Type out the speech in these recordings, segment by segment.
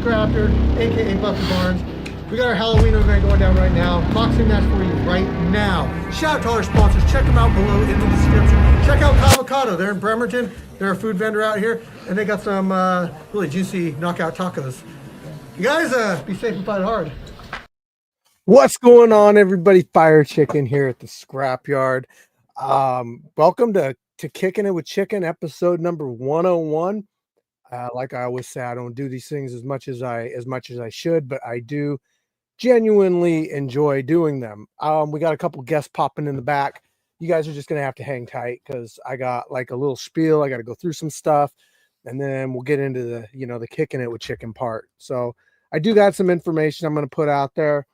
Scrapyard, aka Buffy Barnes. We got our Halloween event going down right now. Boxing match for you right now. Shout out to all our sponsors. Check them out below in the description. Check out Avocado. They're in Bremerton. They're a food vendor out here, and they got some really juicy knockout tacos. You guys, be safe and fight hard. What's going on, everybody? Fire Chicken here at the Scrapyard. Welcome to Kicking It with Chicken, episode number 101. Like I always say, I don't do these things as much as I should, but I do genuinely enjoy doing them. We got a couple guests popping in the back. You guys are just gonna have to hang tight because I got like a little spiel. I got to go through some stuff, and then we'll get into the the Kicking It with Chicken part. So I do got some information I'm gonna put out there.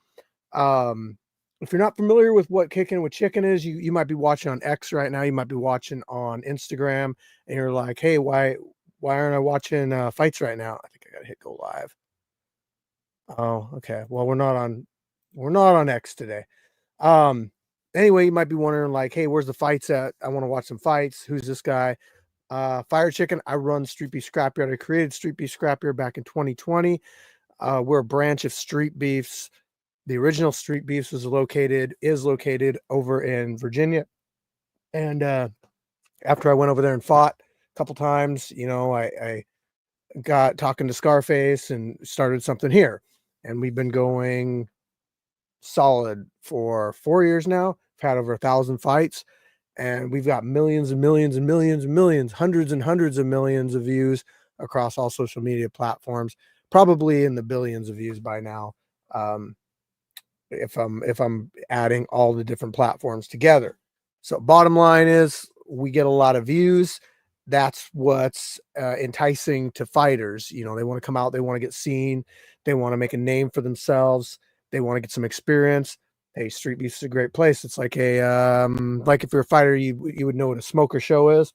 If you're not familiar with what Kicking with Chicken is, you might be watching on X right now. You might be watching on Instagram, and you're like, hey, why aren't I watching fights right now? I think I gotta hit go live. Oh, okay. Well, we're not on X today. Anyway, you might be wondering like, hey, where's the fights at? I want to watch some fights. Who's this guy? Fire Chicken. I run Street Beef Scrapyard. I created Street Beef Scrapyard back in 2020. We're a branch of Street Beefs. The original Street Beefs is located over in Virginia. And after I went over there and fought a couple times, I got talking to Scarface and started something here. And we've been going solid for 4 years now. We've had over 1,000 fights, and we've got millions and millions and millions and millions, hundreds and hundreds of millions of views across all social media platforms, probably in the billions of views by now. If I'm adding all the different platforms together. So bottom line is we get a lot of views. That's what's enticing to fighters. They want to come out, they want to get seen, they want to make a name for themselves, they want to get some experience. Hey, Street Beef is a great place. It's like a like if you're a fighter, you would know what a smoker show is.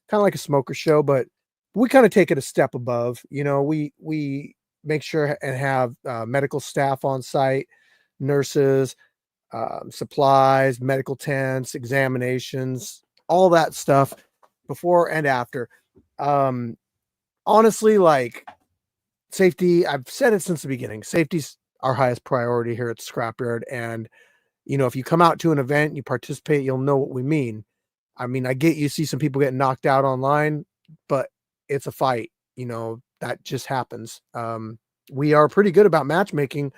Kind of like a smoker show, but we kind of take it a step above. We make sure and have medical staff on site, nurses, supplies, medical tents, examinations, all that stuff before and after. Honestly, like safety, I've said it since the beginning. Safety's our highest priority here at the Scrapyard. And, if you come out to an event and you participate, you'll know what we mean. I mean, I get you see some people getting knocked out online, but it's a fight, that just happens. We are pretty good about matchmaking,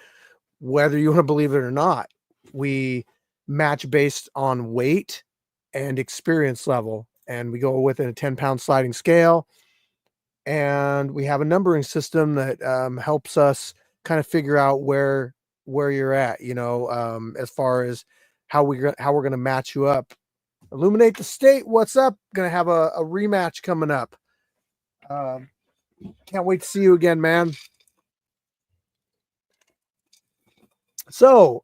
whether you want to believe it or not. We match based on weight and experience level, and we go within a 10-pound sliding scale. And we have a numbering system that helps us kind of figure out where you're at, as far as how we're going to match you up. Illuminate the State, what's up? Going to have a rematch coming up. Can't wait to see you again, man. So,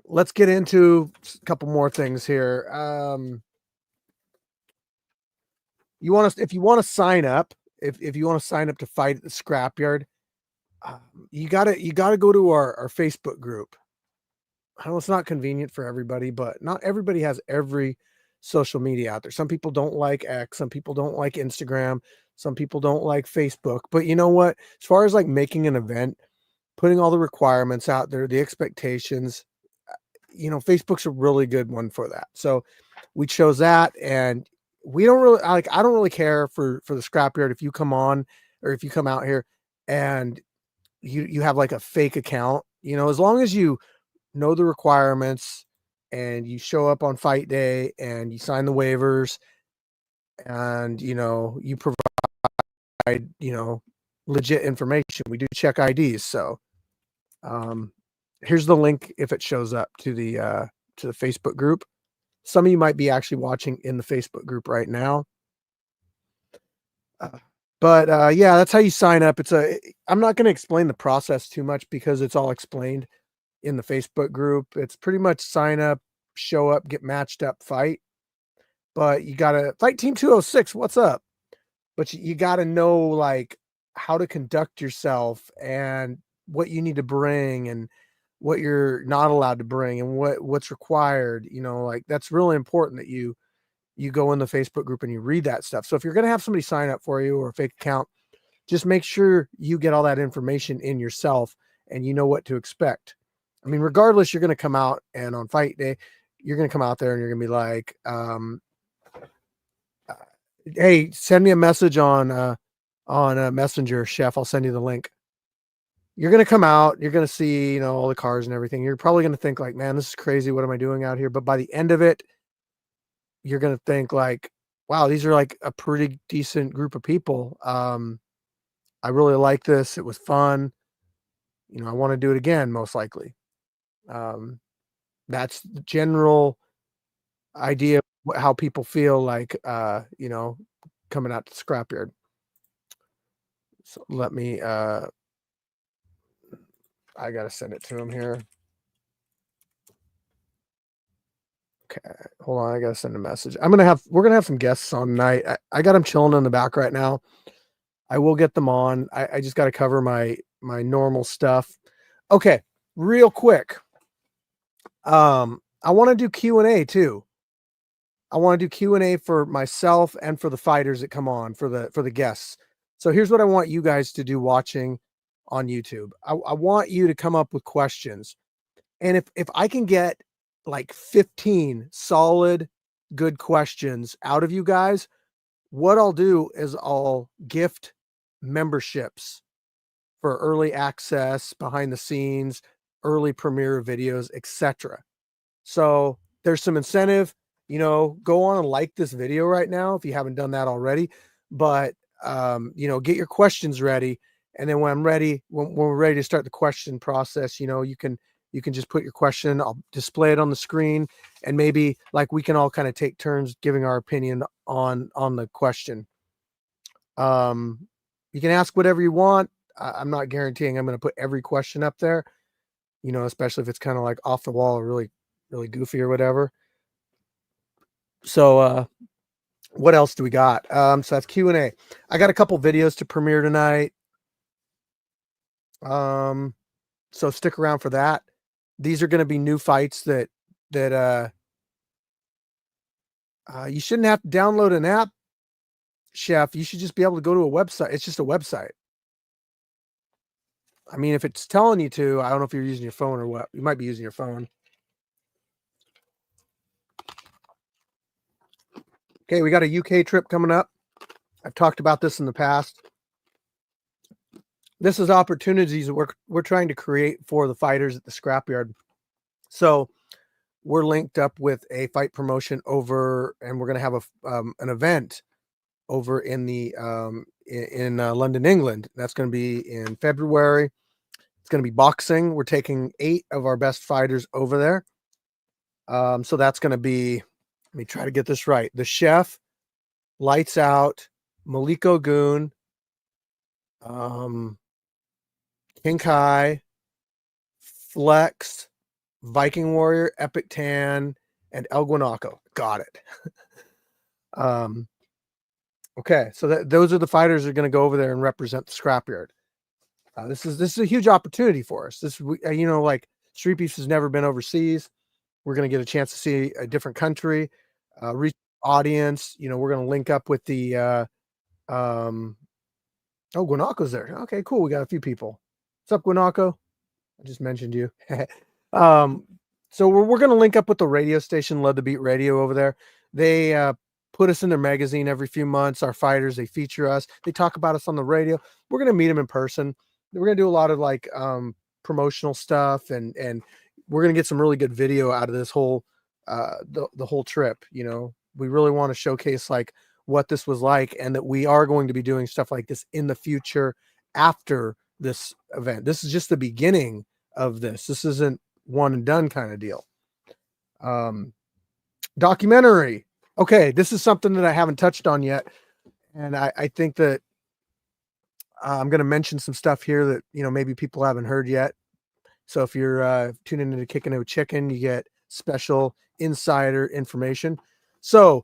let's get into a couple more things here. If you want to sign up, if you want to sign up to fight at the Scrapyard, you gotta go to our Facebook group. I know it's not convenient for everybody, but not everybody has every social media out there. Some people don't like X, some people don't like Instagram, some people don't like Facebook. But you know what? As far as like making an event, putting all the requirements out there, the expectations, Facebook's a really good one for that. So we chose that, and we don't really I don't really care for the Scrapyard if you come on or if you come out here and you have like a fake account, as long as you know the requirements and you show up on fight day and you sign the waivers and you provide legit information. We do check IDs. So here's the link if it shows up to the Facebook group. Some of you might be actually watching in the Facebook group right now. But yeah, that's how you sign up. I'm not going to explain the process too much because it's all explained in the Facebook group. It's pretty much sign up, show up, get matched up, fight. But you got to fight Team 206. What's up? But you got to know like how to conduct yourself and what you need to bring and what you're not allowed to bring and what's required. Like that's really important that you go in the Facebook group and you read that stuff. So if you're going to have somebody sign up for you or a fake account, just make sure you get all that information in yourself and you know what to expect. I mean, regardless, you're going to come out, and on fight day, you're going to come out there and you're going to be like, hey, send me a message on Messenger, Chef. I'll send you the link. You're going to come out, you're going to see, you know, all the cars and everything. You're probably going to think like, man, this is crazy. What am I doing out here? But by the end of it, you're going to think like, wow, these are like a pretty decent group of people. I really like this. It was fun. You know, I want to do it again, most likely. That's the general idea of how people feel like, you know, coming out to Scrapyard. So let me, I got to send it to him here. Okay, hold on. I got to send a message. We're going to have some guests on tonight. I got them chilling in the back right now. I will get them on. I just got to cover my normal stuff. Okay, real quick. I want to do Q&A too. I want to do Q&A for myself and for the fighters that come on, for the guests. So here's what I want you guys to do watching on YouTube. I want you to come up with questions. And if I can get like 15 solid, good questions out of you guys, what I'll do is I'll gift memberships for early access, behind the scenes, early premiere videos, etc. So there's some incentive, you know, go on and like this video right now if you haven't done that already, but you know, get your questions ready. And then when we're ready to start the question process, you know, you can just put your question, I'll display it on the screen, and maybe like we can all kind of take turns giving our opinion on the question. You can ask whatever you want. I'm not guaranteeing I'm going to put every question up there, you know, especially if it's kind of like off the wall or really, really goofy or whatever. So, what else do we got? So that's Q&A. I got a couple videos to premiere tonight. So stick around for that. These are going to be new fights that you shouldn't have to download an app, Chef. You should just be able to go to a website. It's just a website. I mean, if it's telling you to, I don't know if you're using your phone or what. You might be using your phone. Okay, we got a UK trip coming up. I've talked about this in the past. This is opportunities that we're trying to create for the fighters at the Scrapyard. So we're linked up with a fight promotion over, and we're going to have an event over in the in London, England. That's going to be in February. It's going to be boxing. We're taking 8 of our best fighters over there. So that's going to be, let me try to get this right. The Chef, Lights Out, Maliko Goon, King Kai, Flex, Viking Warrior, Epic Tan, and El Guanaco. Got it. Okay, so those are the fighters that are going to go over there and represent the Scrapyard. This is a huge opportunity for us. You know, like Street Beefs has never been overseas. We're going to get a chance to see a different country, reach audience. You know, we're going to link up with the oh, Guanaco's there. Okay, cool. We got a few people. What's up, Guanaco? I just mentioned you. So we're going to link up with the radio station, Love the Beat Radio over there. They put us in their magazine every few months. Our fighters, they feature us. They talk about us on the radio. We're going to meet them in person. We're going to do a lot of like promotional stuff, and we're going to get some really good video out of this whole the whole trip. You know, we really want to showcase like what this was like, and that we are going to be doing stuff like this in the future after this event. This is just the beginning of this. This isn't one and done kind of deal. Documentary. Okay, this is something that I haven't touched on yet, and I think that I'm going to mention some stuff here that, you know, maybe people haven't heard yet. So if you're tuning into Kickin' with Chicken, you get special insider information. So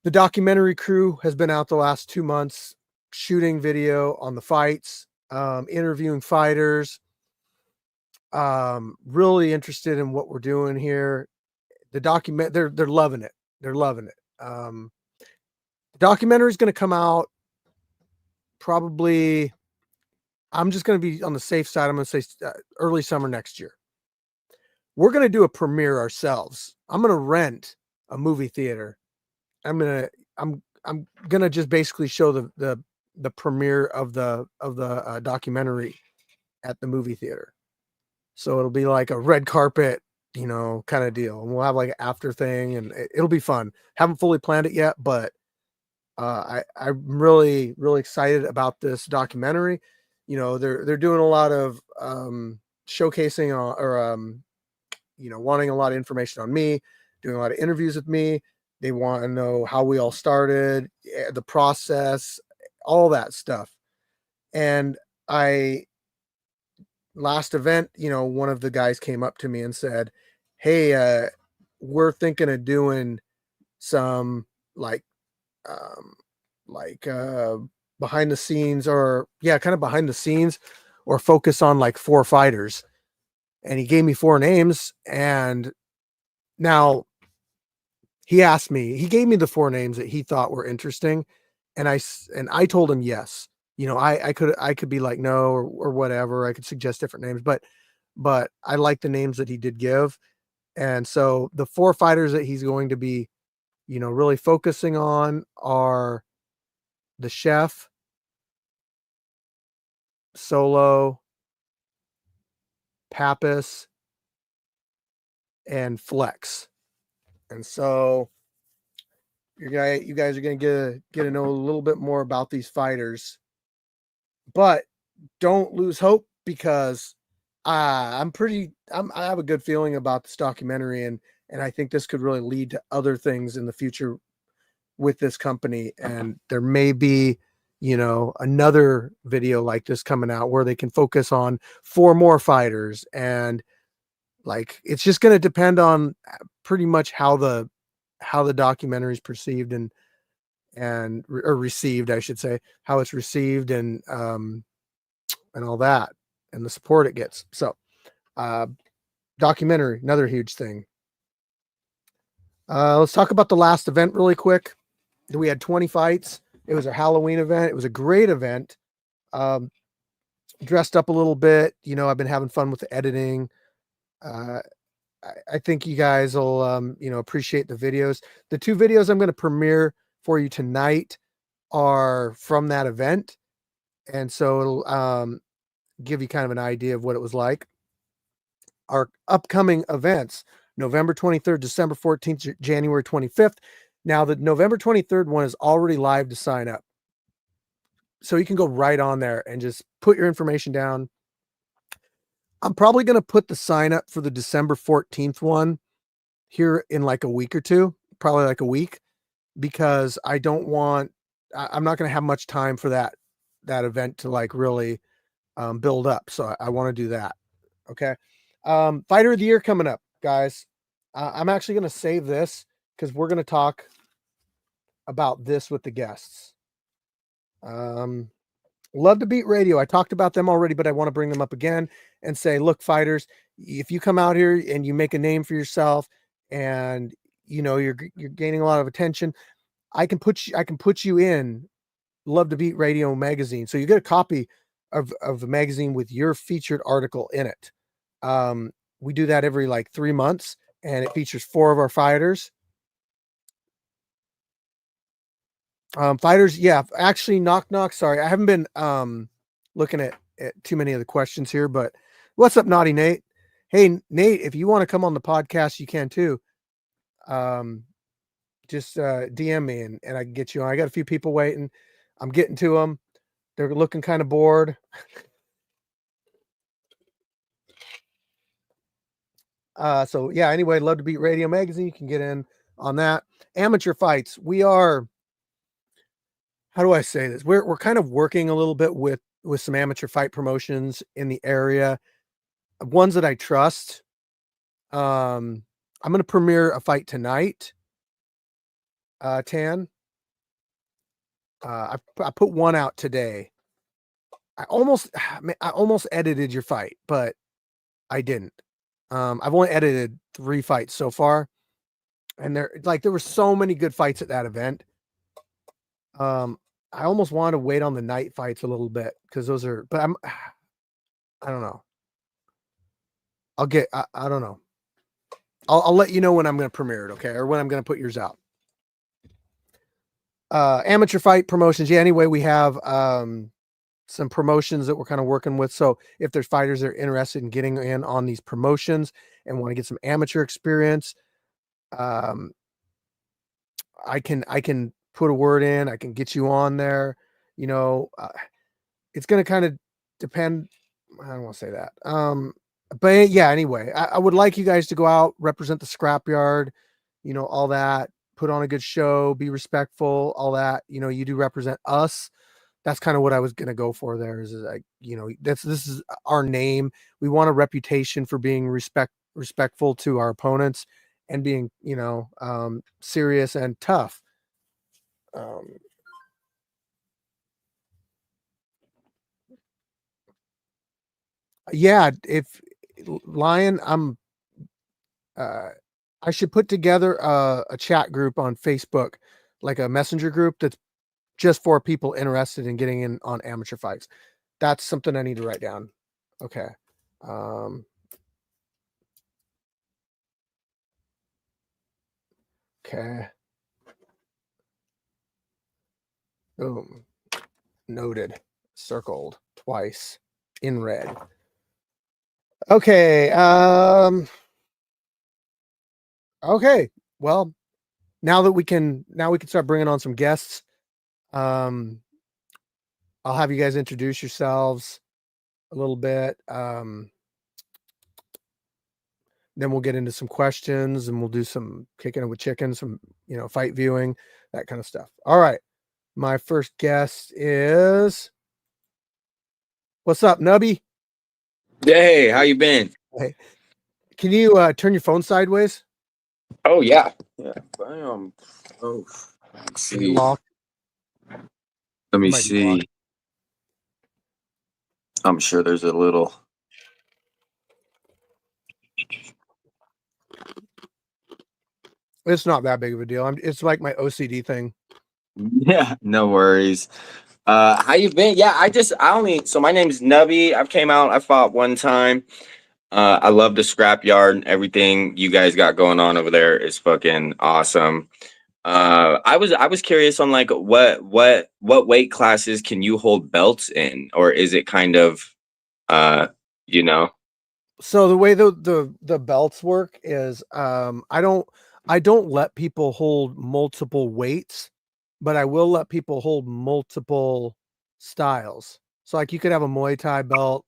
the documentary crew has been out the last 2 months shooting video on the fights, interviewing fighters. Really interested in what we're doing here. The document, they're loving it. They're loving it. The documentary is going to come out probably, I'm just going to be on the safe side. I'm going to say early summer next year. We're going to do a premiere ourselves. I'm going to rent a movie theater. I'm going to just basically show the premiere of the documentary at the movie theater. So it'll be like a red carpet, kind of deal. And we'll have like an after thing, and it'll be fun. Haven't fully planned it yet, but I'm really, really excited about this documentary. They're doing a lot of showcasing or wanting a lot of information on me, doing a lot of interviews with me. They want to know how we all started, the process, all that stuff. And last event, one of the guys came up to me and said, "Hey, we're thinking of doing some behind the scenes, or kind of behind the scenes, or focus on like 4 fighters." And he gave me 4 names. And now he gave me the 4 names that he thought were interesting. And I told him yes. I could be like no, or whatever. I could suggest different names, but I like the names that he did give. And so the 4 fighters that he's going to be, really focusing on are the Chef, Solo, Pappas, and Flex. And so you guys are going to get to know a little bit more about these fighters. But don't lose hope, because I have a good feeling about this documentary, and I think this could really lead to other things in the future with this company. And there may be, another video like this coming out where they can focus on 4 more fighters. And like, it's just going to depend on pretty much how the documentary is perceived or received, I should say, how it's received, and all that, and the support it gets. So, documentary, another huge thing. Let's talk about the last event really quick. We had 20 fights. It was a Halloween event. It was a great event. Dressed up a little bit. I've been having fun with the editing. I think you guys will, appreciate the videos. The 2 videos I'm going to premiere for you tonight are from that event. And so it'll give you kind of an idea of what it was like. Our upcoming events, November 23rd, December 14th, January 25th. Now, the November 23rd one is already live to sign up. So you can go right on there and just put your information down. I'm probably going to put the sign up for the December 14th one here in like a week or 2, probably like a week, because I'm not going to have much time for that event to like really build up. So I want to do that. Okay. Fighter of the year coming up, guys. I'm actually going to save this because we're going to talk about this with the guests. Love to Beat Radio. I talked about them already, but I want to bring them up again and say, look, fighters, if you come out here and you make a name for yourself, and you're gaining a lot of attention, I can put you in Love to Beat Radio magazine. So you get a copy of the magazine with your featured article in it. We do that every like 3 months, and it features 4 of our fighters. Fighters, yeah, actually, knock. Sorry, I haven't been looking at too many of the questions here, but what's up, Naughty Nate? Hey, Nate, if you want to come on the podcast, you can too. Just DM me and I can get you on. I got a few people waiting. I'm getting to them. They're looking kind of bored. So yeah, anyway, Love to Beat Radio magazine. You can get in on that. Amateur fights. We are, how do I say this? We're kind of working a little bit with some amateur fight promotions in the area, ones that I trust. I'm going to premiere a fight tonight. Tan. I put one out today. I almost edited your fight, but I didn't. I've only edited 3 fights so far, and there were so many good fights at that event. I almost want to wait on the night fights a little bit because those are, but I don't know. I don't know. I'll let you know when I'm going to premiere it, okay? Or when I'm going to put yours out. Amateur fight promotions. Yeah, anyway, we have some promotions that we're kind of working with. So if there's fighters that are interested in getting in on these promotions and want to get some amateur experience, I can put a word in. I can get you on there. You know, it's going to kind of depend. I don't want to say that. But yeah, anyway, I would like you guys to go out, represent the Scrapyard, you know, all that, put on a good show, be respectful, all that. You know, you do represent us. That's kind of what I was going to go for there is like, you know, this is our name. We want a reputation for being respectful to our opponents and being, you know, serious and tough. Yeah, if Lion, I should put together a chat group on Facebook, like a messenger group that's just for people interested in getting in on amateur fights. That's something I need to write down. Okay. Okay. Boom. Noted. Circled twice in red. Okay. Okay. Well, now we can start bringing on some guests. I'll have you guys introduce yourselves a little bit. Then we'll get into some questions and we'll do some kicking it with chicken, some, you know, fight viewing, that kind of stuff. All right. My first guest is, what's up, Knubby? Hey, how you been? Hey, can you turn your phone sideways? Oh yeah. Yeah. Oh, let's see. Locked. Let me Might be see. locked. I'm sure there's a little. It's not that big of a deal. It's like my OCD thing. Yeah, no worries. How you been? Yeah, so my name's Knubby. I've came out, I fought one time. I love the Scrapyard. Everything you guys got going on over there is fucking awesome. I was curious on like what weight classes can you hold belts in, or is it kind of you know? So the way the belts work is I don't let people hold multiple weights, but I will let people hold multiple styles. So like you could have a Muay Thai belt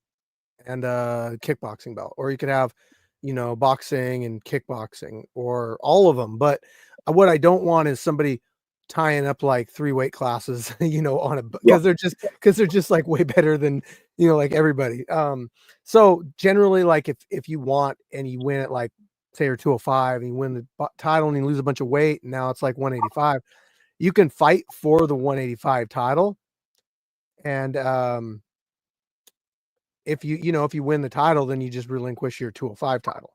and a kickboxing belt, or you could have, you know, boxing and kickboxing, or all of them. But what I don't want is somebody tying up like 3 weight classes, you know, on a, Yeah. because they're just like way better than, you know, like everybody. So generally, like if you want and you win at like say you're 205 and you win the title and you lose a bunch of weight and now it's like 185, you can fight for the 185 title. And if you win the title, then you just relinquish your 205 title.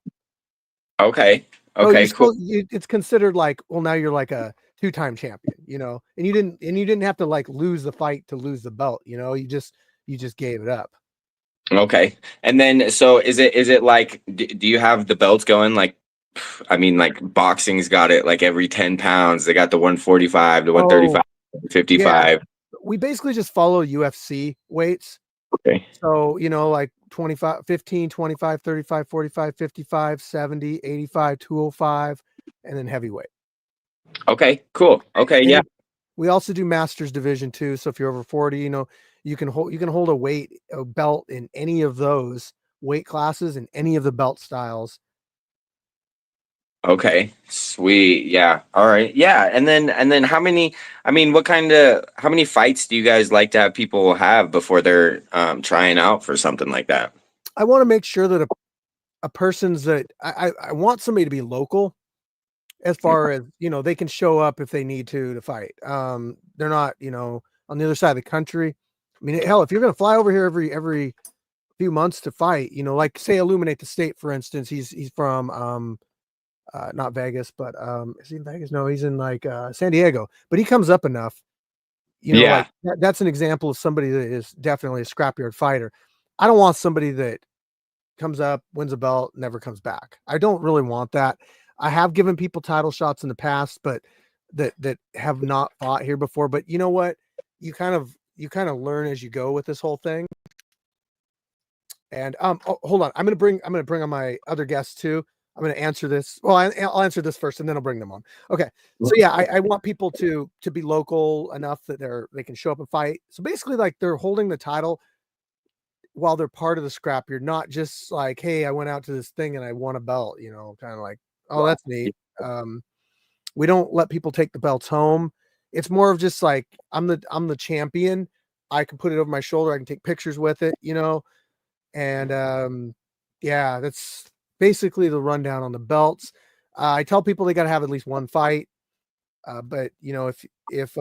Okay. So Okay, cool. it's considered like, well, now you're like a 2-time champion, you know, and you didn't have to like lose the fight to lose the belt, you know, you just gave it up. Okay. And then so is it like do you have the belts going like I mean like boxing's got it like every 10 pounds. They got the 145, the 135, 55. Yeah. We basically just follow UFC weights. Okay. So, you know, like 25, 15, 25, 35, 45, 55, 70, 85, 205, and then heavyweight. Okay, cool. Okay, And yeah. we also do masters division too. So if you're over 40, you know, you can hold a belt in any of those weight classes and any of the belt styles. Okay, sweet. Yeah. All right. Yeah. And then how many, I mean, how many fights do you guys like to have people have before they're trying out for something like that? I want to make sure that a person's that I want somebody to be local as far as, you know, they can show up if they need to fight. They're not, you know, on the other side of the country. I mean, hell, if you're going to fly over here every few months to fight, you know, like say Illuminate the State, for instance, he's from, not Vegas, but is he in Vegas? No, he's in like San Diego, but he comes up enough. You know, Yeah. like that's an example of somebody that is definitely a scrapyard fighter. I don't want somebody that comes up, wins a belt, never comes back. I don't really want that. I have given people title shots in the past, but that have not fought here before. But you know what? You kind of learn as you go with this whole thing. And hold on. I'm gonna bring on my other guests too. I'm gonna answer this. Well, I'll answer this first, and then I'll bring them on. Okay. So yeah, I want people to be local enough that they can show up and fight. So basically, like they're holding the title while they're part of the scrap. You're not just like, hey, I went out to this thing and I won a belt. You know, kind of like, oh, that's neat. We don't let people take the belts home. It's more of just like I'm the champion. I can put it over my shoulder. I can take pictures with it. You know. And yeah, that's basically the rundown on the belts. I tell people they got to have at least one fight. But you know, if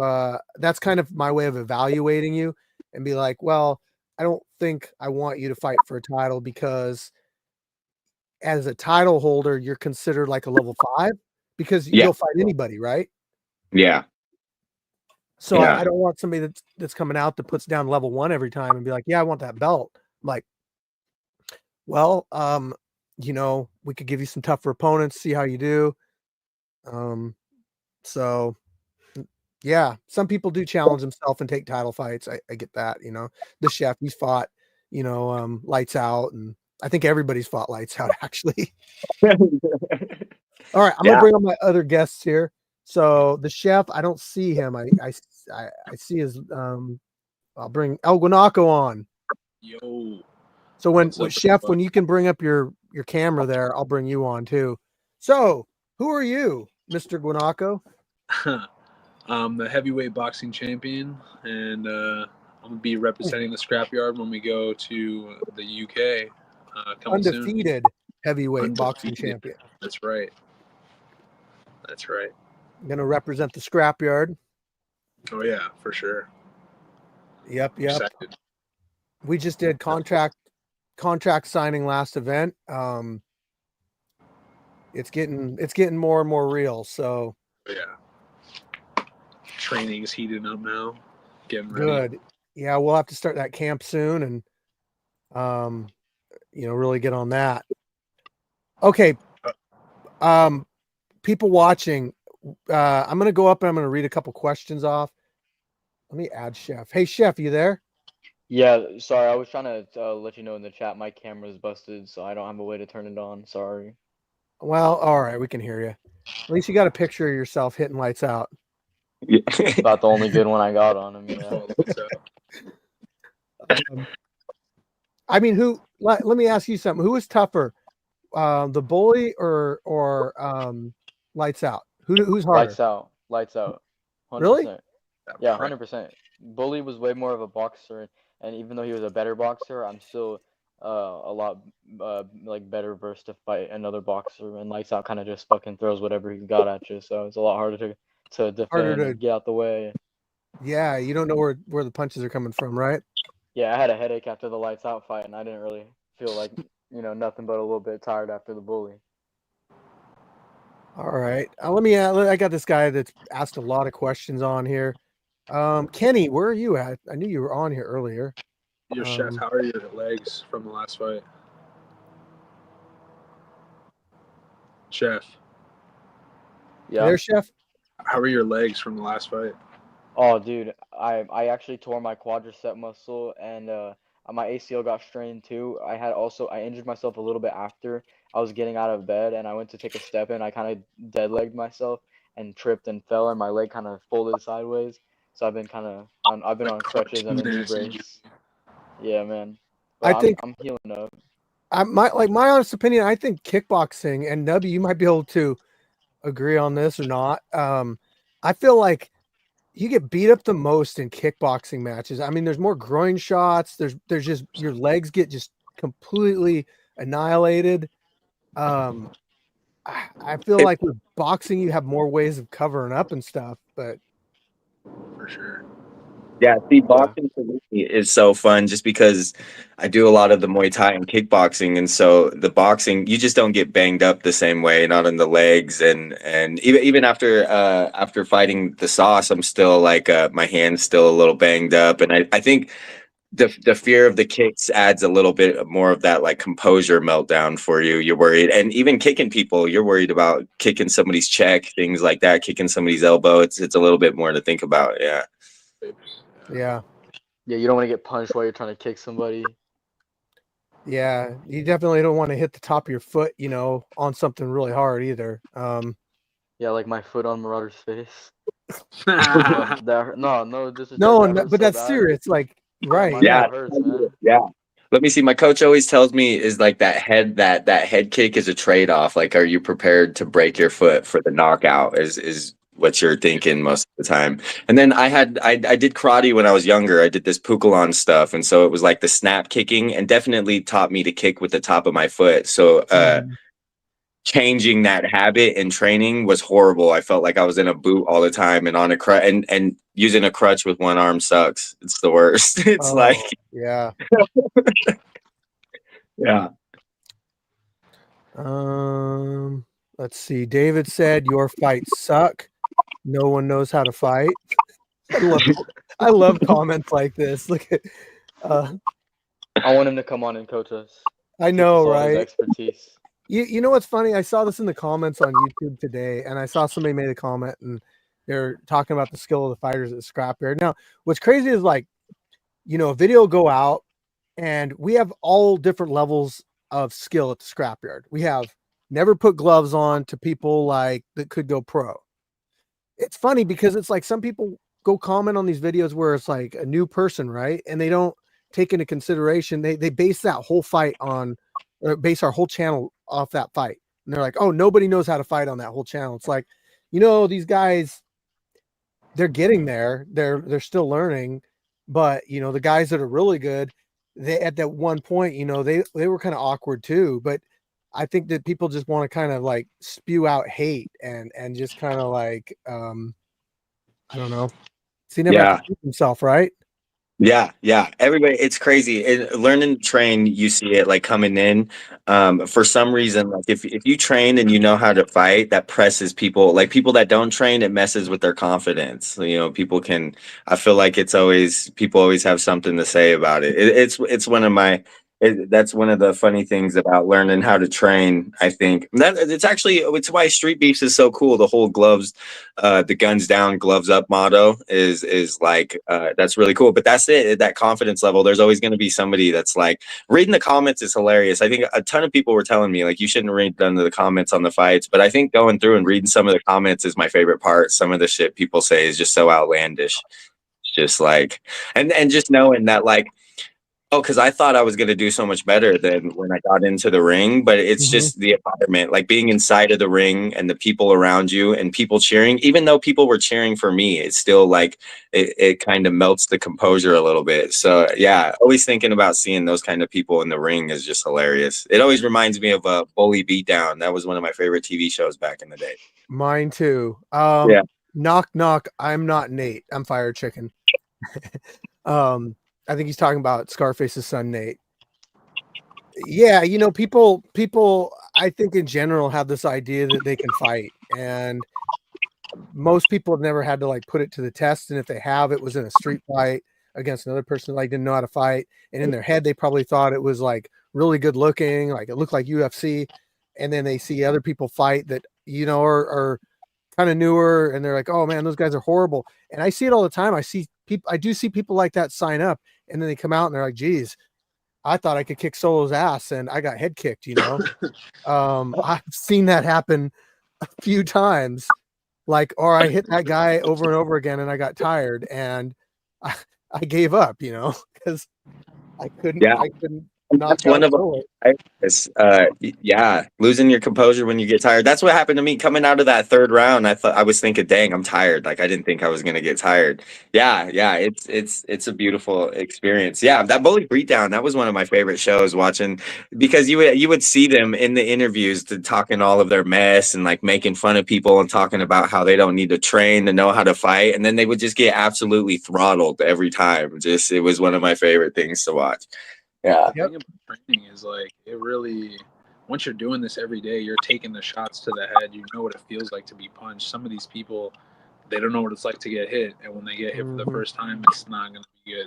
that's kind of my way of evaluating you and be like, well, I don't think I want you to fight for a title because as a title holder, you're considered like a level 5 because Yeah. you'll fight anybody, right? Yeah. So Yeah. I don't want somebody that's coming out that puts down level 1 every time and be like, yeah, I want that belt. I'm like, well, you know, we could give you some tougher opponents, see how you do. So yeah, some people do challenge themselves and take title fights. I get that, you know. The chef, he's fought, you know, lights out, and I think everybody's fought lights out actually. All right, I'm gonna bring on my other guests here. So the chef, I don't see him. I see his I'll bring El Guanaco on. Yo. So when What's up, chef, when everybody? you can bring up your camera there, I'll bring you on too. So who are you, Mr. Guanaco? I'm the heavyweight boxing champion, and I'm gonna be representing the Scrapyard when we go to the UK. Coming soon. Undefeated heavyweight boxing Undefeated. champion. That's right. That's right. I'm gonna represent the Scrapyard. Oh yeah, for sure. Yep. Excited. We just did contract signing last event. It's getting more and more real. So Yeah. Training's heating up now. Getting ready. good. Yeah, we'll have to start that camp soon and you know, really get on that. Okay. People watching, I'm gonna go up and I'm gonna read a couple questions off. Let me add Chef. Hey Chef, you there? Yeah, sorry, I was trying to let you know in the chat my camera's busted, so I don't have a way to turn it on. Sorry. Well, all right, we can hear you. At least you got a picture of yourself hitting lights out. Yeah. About the only good one I got on him. Yeah. I mean, let me ask you something. Who is tougher, the bully or lights out? Who's harder? Lights out. Lights out. 100%. Really? Yeah, 100%. Bully was way more of a boxer, and even though he was a better boxer, I'm still a lot like better versed to fight another boxer. And lights out kind of just fucking throws whatever he's got at you, so it's a lot harder to defend and get out the way. Yeah, you don't know where the punches are coming from, right? Yeah, I had a headache after the lights out fight, and I didn't really feel like, you know, nothing but a little bit tired after the bully. All right. I got this guy that's asked a lot of questions on here. Kenny, where are you at? I knew you were on here earlier. Your chef, how are your legs from the last fight? Chef. Yeah. There, Chef? How are your legs from the last fight? Oh, dude, I actually tore my quadricep muscle, and my ACL got strained too. I injured myself a little bit after I was getting out of bed, and I went to take a step in. I kind of dead-legged myself and tripped and fell, and my leg kind of folded sideways. So I've been on crutches and a knee brace. Yeah, man. But I'm healing up. My honest opinion, I think kickboxing, and Knubby, you might be able to agree on this or not. I feel like you get beat up the most in kickboxing matches. I mean, there's more groin shots. There's just your legs get just completely annihilated. I feel like with boxing, you have more ways of covering up and stuff, but for sure. Yeah, see, boxing for me is so fun just because I do a lot of the Muay Thai and kickboxing, and so the boxing you just don't get banged up the same way, not in the legs, and even after fighting the sauce, I'm still like my hand's still a little banged up, and I think the fear of the kicks adds a little bit more of that like composure meltdown for you. You're worried, and even kicking people, you're worried about kicking somebody's check, things like that, kicking somebody's elbow. It's a little bit more to think about. Yeah. Yeah. Yeah, you don't want to get punched while you're trying to kick somebody. Yeah. You definitely don't want to hit the top of your foot, you know, on something really hard either. Yeah, like my foot on Marauder's face. No disrespect. No, That hurts but so that's bad. serious. Like, right. My Yeah, foot hurts, man. yeah. Let me see. My coach always tells me is like that head kick is a trade off. Like, are you prepared to break your foot for the knockout? Is what you're thinking most of the time. And then I did karate when I was younger. I did this pukulon stuff, and so it was like the snap kicking, and definitely taught me to kick with the top of my foot. So changing that habit in training was horrible. I felt like I was in a boot all the time and on a crutch, and using a crutch with one arm sucks. It's the worst. It's like, yeah. yeah. Let's see. David said your fights suck. No one knows how to fight. I love comments like this. Look at I want him to come on and coach us. I Teach know, us all his right? expertise. You know what's funny? I saw this in the comments on YouTube today, and I saw somebody made a comment, and they're talking about the skill of the fighters at Scrapyard. Now, what's crazy is like, you know, a video will go out, and we have all different levels of skill at the Scrapyard. We have never put gloves on to people like that could go pro. It's funny because it's like some people go comment on these videos where it's like a new person, right? And they don't take into consideration, they base that whole fight on, or base our whole channel off that fight. And they're like, oh, nobody knows how to fight on that whole channel. It's like, you know, these guys, they're getting there. They're still learning, but you know, the guys that are really good, they at that one point, you know, they were kind of awkward too. But I think that people just want to kind of like spew out hate and just kind of like I don't know. So he never Yeah. have to keep himself, right? Yeah. Everybody, it's crazy. Learning to train, you see it like coming in. For some reason, like if you train and you know how to fight, that presses people. Like people that don't train, it messes with their confidence. So, you know, people can. I feel like people always have something to say about it. It's one of my. That's one of the funny things about learning how to train. I think that it's why Street Beefs is so cool. The whole gloves, the guns down, gloves up motto is like that's really cool. But that's it. That confidence level. There's always going to be somebody that's like reading the comments is hilarious. I think a ton of people were telling me like you shouldn't read none of the comments on the fights, but I think going through and reading some of the comments is my favorite part. Some of the shit people say is just so outlandish. It's just like and just knowing that like. Oh, because I thought I was going to do so much better than when I got into the ring, but it's just the environment, like being inside of the ring and the people around you and people cheering, even though people were cheering for me, it's still like it kind of melts the composure a little bit. So yeah, always thinking about seeing those kind of people in the ring is just hilarious. It always reminds me of a Bully Beatdown. That was one of my favorite TV shows back in the day. Mine too. Yeah. Knock, knock. I'm not Nate. I'm Fire Chicken. I think he's talking about Scarface's son, Nate. Yeah, you know, people, I think in general have this idea that they can fight, and most people have never had to like put it to the test. And if they have, it was in a street fight against another person that like didn't know how to fight, and in their head they probably thought it was like really good looking, like it looked like UFC, and then they see other people fight that you know are kind of newer, and they're like, oh man, those guys are horrible. And I see it all the time. I do see people like that sign up, and then they come out and they're like, geez, I thought I could kick Solo's ass and I got head kicked, you know. I've seen that happen a few times, like, or I hit that guy over and over again and I got tired and I gave up, you know, because I couldn't knock That's one out of them. bullet. Yeah, losing your composure when you get tired. That's what happened to me coming out of that third round. I was thinking, dang, I'm tired. Like I didn't think I was gonna get tired. Yeah, it's a beautiful experience. Yeah, that bully beatdown, that was one of my favorite shows watching because you would see them in the interviews talking all of their mess and like making fun of people and talking about how they don't need to train to know how to fight, and then they would just get absolutely throttled every time. Just it was one of my favorite things to watch. Yeah. The thing about training is like it really. Once you're doing this every day, you're taking the shots to the head. You know what it feels like to be punched. Some of these people, they don't know what it's like to get hit, and when they get hit for the first time, it's not going to be good.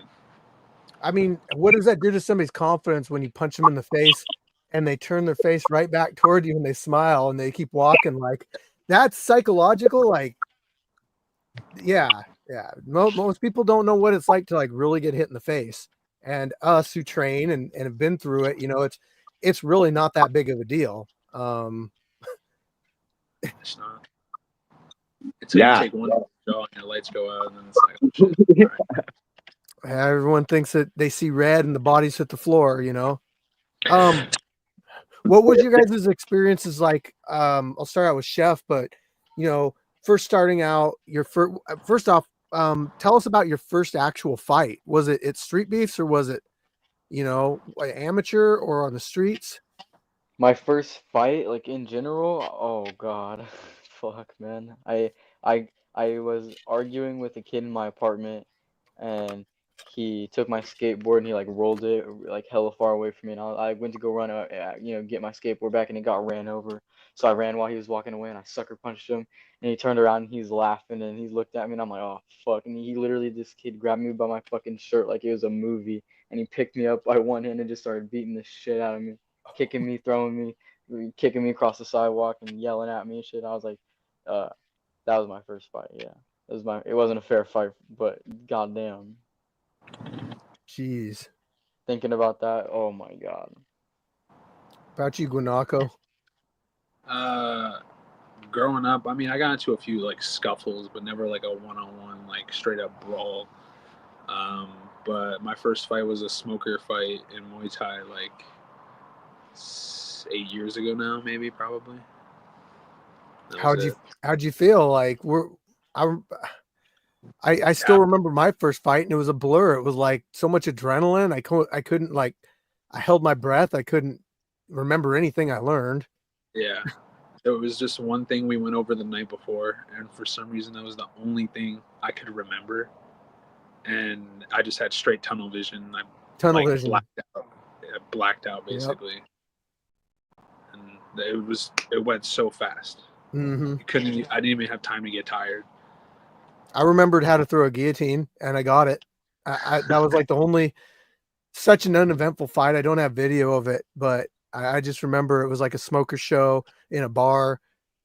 I mean, what does that do to somebody's confidence when you punch them in the face and they turn their face right back toward you and they smile and they keep walking? Like that's psychological. Like, yeah. Most people don't know what it's like to like really get hit in the face. And us who train and have been through it, you know, it's really not that big of a deal. It's not. It's like you take one jaw and your lights go out, and then it's like, oh, shit. Right. Everyone thinks that they see red and the bodies hit the floor, you know. What was your guys' experiences like? I'll start out with Chef, but you know, first starting out, your first off, tell us about your first actual fight. Was it at Street Beefs or was it, you know, like amateur or on the streets? My first fight, like in general, oh God, fuck, man. I was arguing with a kid in my apartment, and he took my skateboard and he like rolled it like hella far away from me, and I went to go run, you know, get my skateboard back, and it got ran over. So I ran while he was walking away, and I sucker punched him, and he turned around and he's laughing, and he looked at me, and I'm like, oh fuck, and he literally, this kid grabbed me by my fucking shirt like it was a movie, and he picked me up by one hand and just started beating the shit out of me. Kicking me, throwing me, kicking me across the sidewalk and yelling at me and shit. I was like, that was my first fight. Yeah, it wasn't a fair fight, but goddamn. Jeez. Thinking about that, oh my God. About you, Guanaco? Growing up, I mean, I got into a few like scuffles, but never like a one-on-one, like straight up brawl. But my first fight was a smoker fight in Muay Thai, like 8 years ago now, maybe, probably. How'd you feel? Like I still remember my first fight and it was a blur. It was like so much adrenaline. I couldn't like, I held my breath. I couldn't remember anything I learned. Yeah. It was just one thing we went over the night before, and for some reason that was the only thing I could remember. And I just had straight tunnel vision. Vision. Blacked out basically. Yep. And it went so fast. Mm-hmm. I didn't even have time to get tired. I remembered how to throw a guillotine and I got it. That was like the only, such an uneventful fight. I don't have video of it, but I just remember it was like a smoker show in a bar,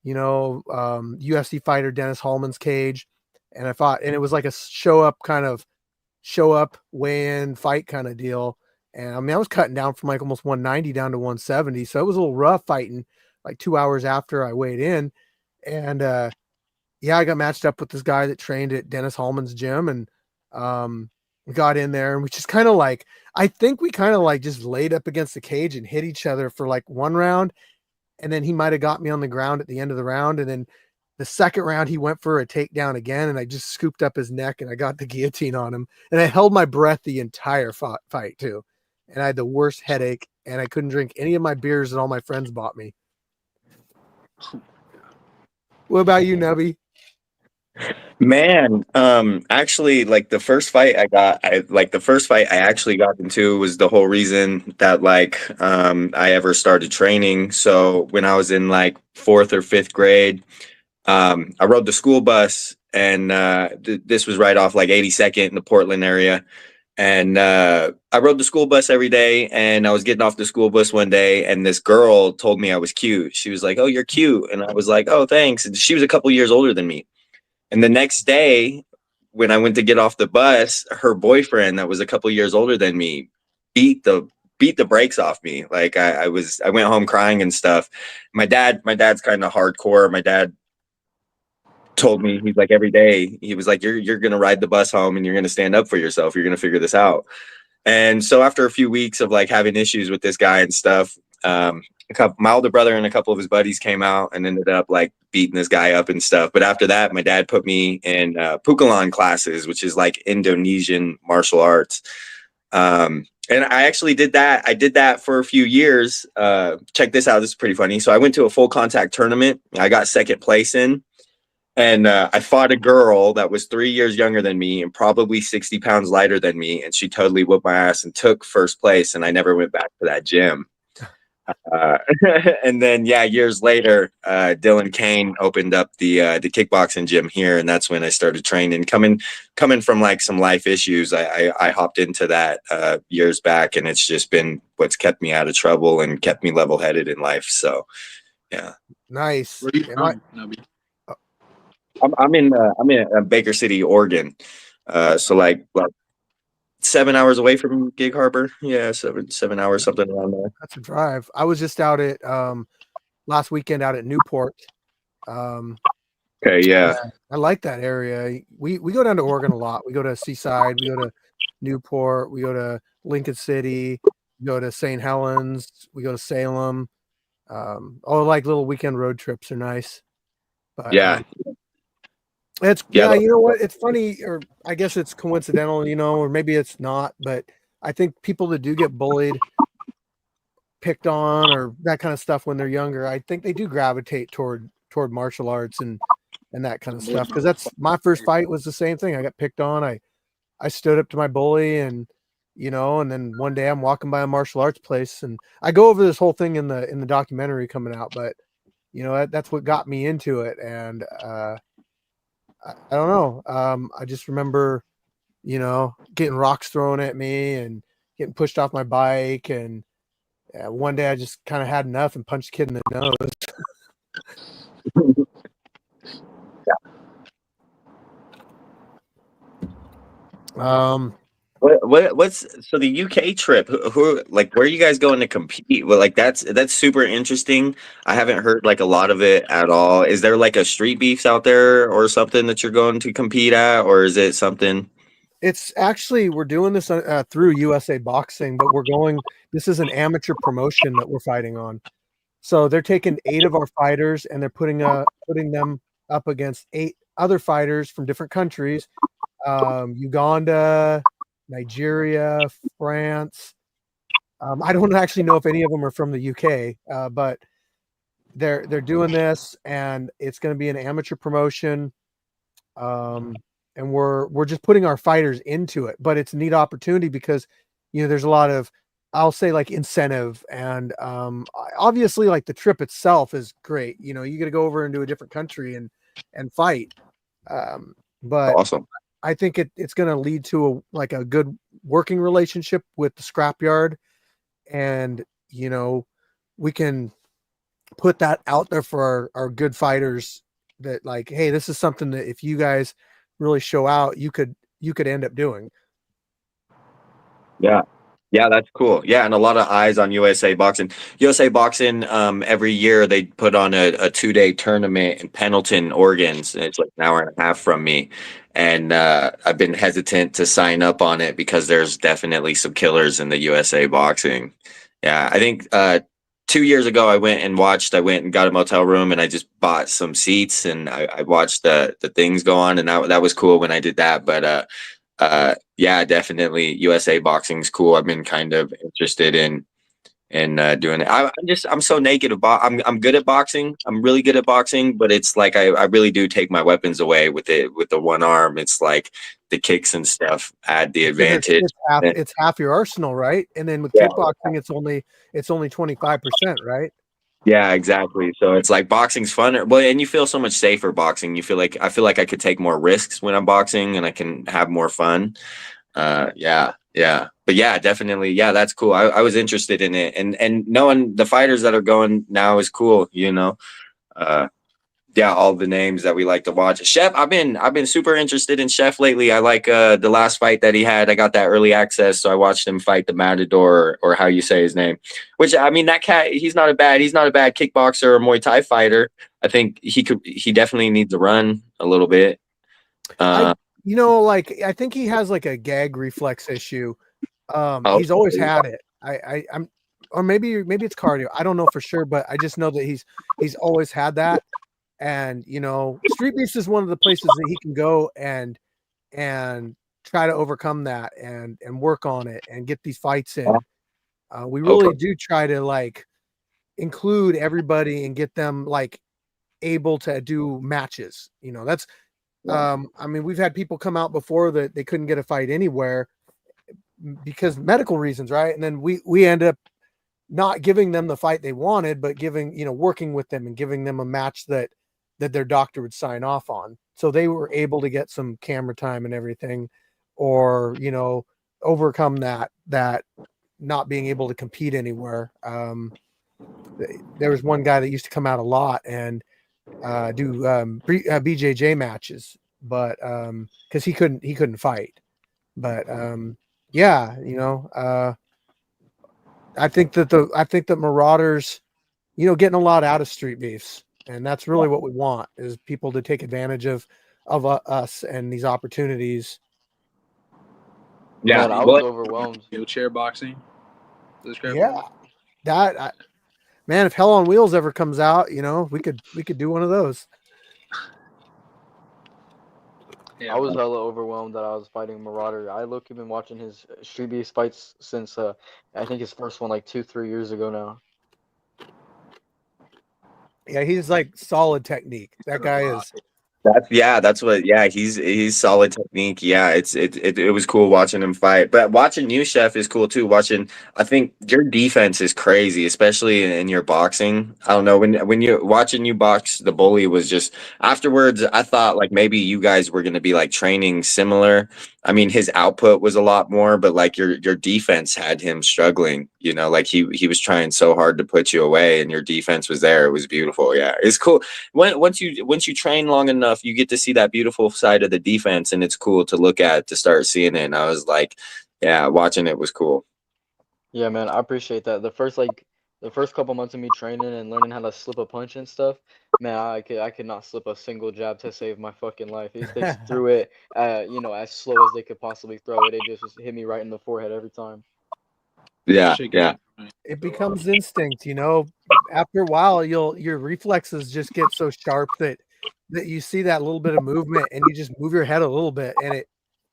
you know, UFC fighter Dennis Hallman's cage. And I fought, and it was like a show up, weigh in fight kind of deal. And I mean, I was cutting down from like almost 190 down to 170. So it was a little rough fighting like 2 hours after I weighed in. And, yeah, I got matched up with this guy that trained at Dennis Hallman's gym, and we got in there and we just kind of like, I think we kind of like just laid up against the cage and hit each other for like one round. And then he might've got me on the ground at the end of the round. And then the second round, he went for a takedown again, and I just scooped up his neck and I got the guillotine on him. And I held my breath the entire fight too. And I had the worst headache, and I couldn't drink any of my beers that all my friends bought me. What about you, Knubby? Man, actually, like the first fight I actually got into was the whole reason that like I ever started training. So when I was in like 4th or 5th grade, I rode the school bus, and this was right off like 82nd in the Portland area. And I rode the school bus every day, and I was getting off the school bus one day, and this girl told me I was cute. She was like, "Oh, you're cute." And I was like, "Oh, thanks." And she was a couple years older than me. And the next day, when I went to get off the bus, her boyfriend that was a couple years older than me beat the brakes off me. Like I went home crying and stuff. My dad's kind of hardcore. My dad told me, he's like, every day he was like, you're gonna ride the bus home and you're gonna stand up for yourself. You're gonna figure this out. And so after a few weeks of like having issues with this guy and stuff, my older brother and a couple of his buddies came out and ended up like beating this guy up and stuff. But after that, my dad put me in pukulan classes, which is like Indonesian martial arts. And I actually did that. I did that for a few years. Check this out. This is pretty funny. So I went to a full contact tournament. I got second place in. And I fought a girl that was 3 years younger than me and probably 60 pounds lighter than me. And she totally whooped my ass and took first place. And I never went back to that gym. And then, yeah, years later, Dylan Kane opened up the kickboxing gym here. And that's when I started training. Coming from like some life issues, I hopped into that years back. And it's just been what's kept me out of trouble and kept me level headed in life. So, yeah. Nice. Where are you from, Knubby? I'm in Baker City, Oregon. So like 7 hours away from Gig Harbor. Yeah, seven hours, something around there. That's a drive. I was just out at last weekend out at Newport. Okay, yeah. I like that area. We go down to Oregon a lot. We go to Seaside, we go to Newport, we go to Lincoln City, we go to St. Helens, we go to Salem. All like little weekend road trips are nice. But, Yeah. Yeah, you know what? It's funny, or I guess it's coincidental, you know, or maybe it's not, but I think people that do get bullied, picked on, or that kind of stuff when they're younger, I think they do gravitate toward martial arts and that kind of stuff. Because that's my first fight was the same thing. I got picked on. I stood up to my bully, and you know, and then one day I'm walking by a martial arts place, and I go over this whole thing in the documentary coming out, but you know, that's what got me into it, and I don't know. I just remember, you know, getting rocks thrown at me and getting pushed off my bike. And one day I just kind of had enough and punched a kid in the nose. What's so the UK trip? Who like where are you guys going to compete? Well, like that's super interesting. I haven't heard like a lot of it at all. Is there like a street beefs out there or something that you're going to compete at, or is it something? It's actually, we're doing this through USA Boxing, but this is an amateur promotion that we're fighting on. So they're taking 8 of our fighters and they're putting them up against 8 other fighters from different countries. Uganda, Nigeria, France. I don't actually know if any of them are from the UK, but they're doing this, and it's going to be an amateur promotion. And we're just putting our fighters into it, but it's a neat opportunity because, you know, there's a lot of, I'll say, like incentive, and obviously like the trip itself is great. You know, you got to go over into a different country and fight. But Awesome. I think it's going to lead to a good working relationship with the Scrapyard, and you know, we can put that out there for our good fighters that like, hey, this is something that if you guys really show out, you could end up doing. Yeah, that's cool. Yeah, and a lot of eyes on USA Boxing. USA Boxing, every year they put on a 2-day tournament in Pendleton, Oregon. It's like an hour and a half from me. And I've been hesitant to sign up on it because there's definitely some killers in the USA Boxing. Yeah, I think 2 years ago I went and got a motel room, and I just bought some seats, and I watched the things go on, and that was cool when I did that. But yeah, definitely USA Boxing's cool. I've been kind of interested in doing it. I'm so naked. I'm good at boxing. I'm really good at boxing, but it's like I really do take my weapons away with the one arm. It's like the kicks and stuff add the advantage. It's half your arsenal, right? And then with kickboxing, it's only 25%, right? Yeah, exactly. So it's like boxing's fun. Well, and you feel so much safer boxing. I feel like I could take more risks when I'm boxing, and I can have more fun. Yeah. But yeah, definitely. Yeah, that's cool. I was interested in it, and knowing the fighters that are going now is cool, you know. Yeah, all the names that we like to watch. Chef, I've been super interested in Chef lately. I like the last fight that he had. I got that early access, so I watched him fight the Matador, or how you say his name. Which, I mean, that cat, he's not a bad kickboxer or Muay Thai fighter. I think he definitely needs to run a little bit. I think he has like a gag reflex issue. He's always Okay. had it. I'm, or maybe it's cardio. I don't know for sure, but I just know that he's always had that. And you know, Street Beefs is one of the places that he can go and try to overcome that and work on it and get these fights in. We really Okay. do try to like include everybody and get them like able to do matches. You know, that's I mean, we've had people come out before that they couldn't get a fight anywhere because medical reasons, right? And then we end up not giving them the fight they wanted, but giving, you know, working with them and giving them a match that their doctor would sign off on. So they were able to get some camera time and everything, or, you know, overcome that not being able to compete anywhere. There was one guy that used to come out a lot and do BJJ matches, but because he couldn't fight. But yeah, you know, I think that Marauders, you know, getting a lot out of Street Beefs, and that's really what we want is people to take advantage of us and these opportunities. Yeah. Man, I was Well, overwhelmed. Wheelchair boxing. The Yeah, Scrapyard? that man, if Hell on Wheels ever comes out, you know, we could do one of those. Yeah, I was hella overwhelmed that I was fighting Marauder. I look been watching his Street Beast fights since I think his first one like 2-3 years ago now. Yeah, he's like solid technique. That guy is. that's what. Yeah, he's solid technique. Yeah, it was cool watching him fight, but watching you, Chef, is cool too. Watching, I think your defense is crazy, especially in your boxing. I don't know when you watching you box the bully was just afterwards. I thought like maybe you guys were gonna be like training similar. I mean, his output was a lot more, but like your defense had him struggling. You know, like he was trying so hard to put you away, and your defense was there. It was beautiful. Yeah, it's cool once you train long enough, you get to see that beautiful side of the defense, and it's cool to look at to start seeing it. And I was like, yeah, watching it was cool. Yeah, man, I appreciate that. The first couple months of me training and learning how to slip a punch and stuff, man, I could not slip a single jab to save my fucking life. They threw it, you know, as slow as they could possibly throw it. They just hit me right in the forehead every time. Yeah, Shit yeah, gets me. It becomes instinct, you know. After a while, your reflexes just get so sharp that you see that little bit of movement and you just move your head a little bit and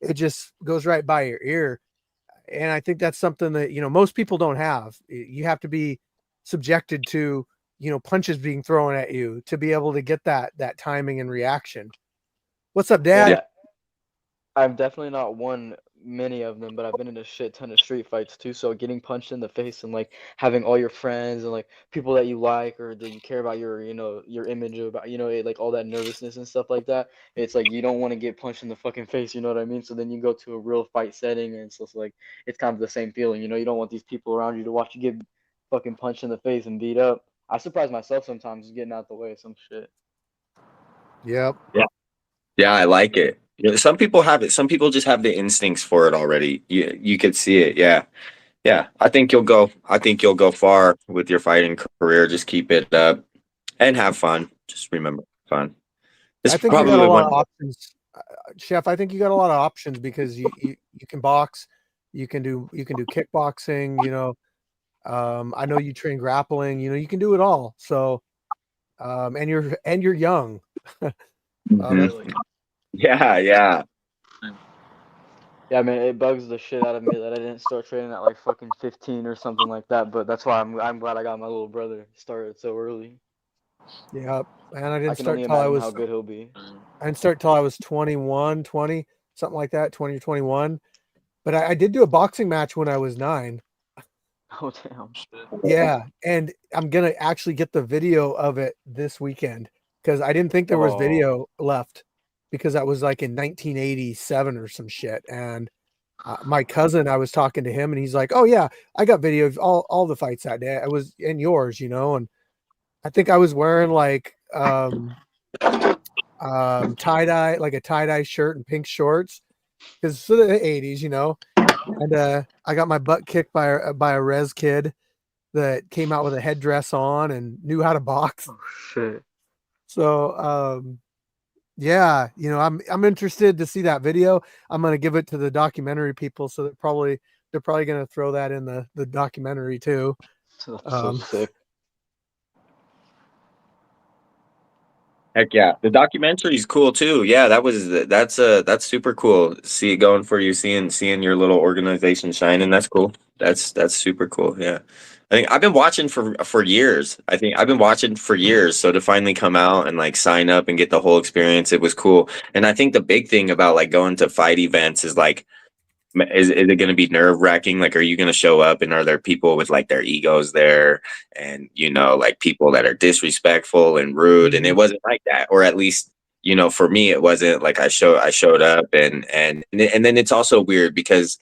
it just goes right by your ear. And I think that's something that, you know, most people don't have. You have to be subjected to, you know, punches being thrown at you to be able to get that timing and reaction. What's up, Yeah, Dad? I've definitely not won many of them, but I've been in a shit ton of street fights too. So getting punched in the face and like having all your friends and like people that you like or that you care about your, you know, your image about, you know, like all that nervousness and stuff like that. It's like you don't want to get punched in the fucking face, you know what I mean? So then you go to a real fight setting and it's just like it's kind of the same feeling, you know, you don't want these people around you to watch you get fucking punched in the face and beat up. I surprise myself sometimes getting out the way of some shit. Yep. yeah. I like it. You know, some people have it. Some people just have the instincts for it already. You could see it. Yeah, yeah. I think you'll go. I think you'll go far with your fighting career. Just keep it up and have fun. Just remember fun. It's I think you got a probably lot one. of options, Chef. I think you got a lot of options because you can box, you can do kickboxing. You know, I know you train grappling. You know, you can do it all. So, and you're young. Mhm. Really. Yeah, yeah. Yeah, man, it bugs the shit out of me that I didn't start training at like fucking 15 or something like that. But that's why I'm glad I got my little brother started so early. Yeah, and I I didn't can start only till I imagine how was good he'll be. I didn't start till I was 21, 20, something like that, 20 or 21. But I did do a boxing match when I was 9. Oh damn. Shit. Yeah, and I'm gonna actually get the video of it this weekend because I didn't think there was Oh, video left because that was like in 1987 or some shit. And my cousin, I was talking to him, and he's like, "Oh yeah, I got video of all the fights that day. I was in yours, you know." And I think I was wearing like tie-dye, like a tie-dye shirt and pink shorts because it's the 80s, you know. And I got my butt kicked by a res kid that came out with a headdress on and knew how to box. oh shit. So yeah, you know, I'm interested to see that video. I'm gonna give it to the documentary people so that probably they're probably gonna throw that in the documentary too. So Um, sick. Heck yeah, the documentary is cool too. Yeah, that's super cool. See it going for you, seeing your little organization shining. That's cool. That's super cool. Yeah, I think I've been watching for years. I think I've been watching for years. So to finally come out and like sign up and get the whole experience, it was cool. And I think the big thing about like going to fight events is like, is it going to be nerve wracking? Like, are you going to show up and are there people with like their egos there and, like people that are disrespectful and rude? And it wasn't like that, or at least, for me, it wasn't like I showed up and then it's also weird because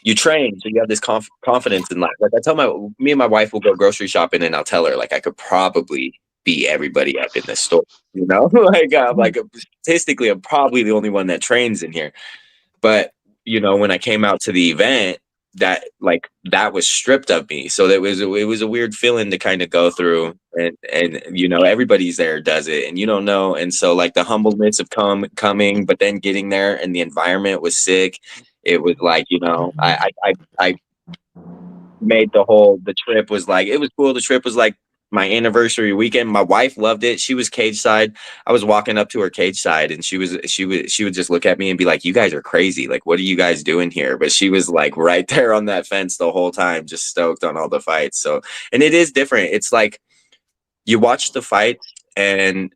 you train. So you have this confidence in life. Like I tell me and my wife will go grocery shopping and I'll tell her like, I could probably beat everybody up in this store, like, like statistically, I'm probably the only one that trains in here. But when I came out to the event, that was stripped of me. So it was a weird feeling to kind of go through, and everybody's there does it, and you don't know. And so like the humbleness of coming, but then getting there, and the environment was sick. It was like I made the trip was like, it was cool. The trip was like my anniversary weekend. My wife loved it. She was cage side. I was walking up to her cage side and she would just look at me and be like, you guys are crazy. Like, what are you guys doing here? But she was like right there on that fence the whole time, just stoked on all the fights. So, and it is different. It's like you watch the fights and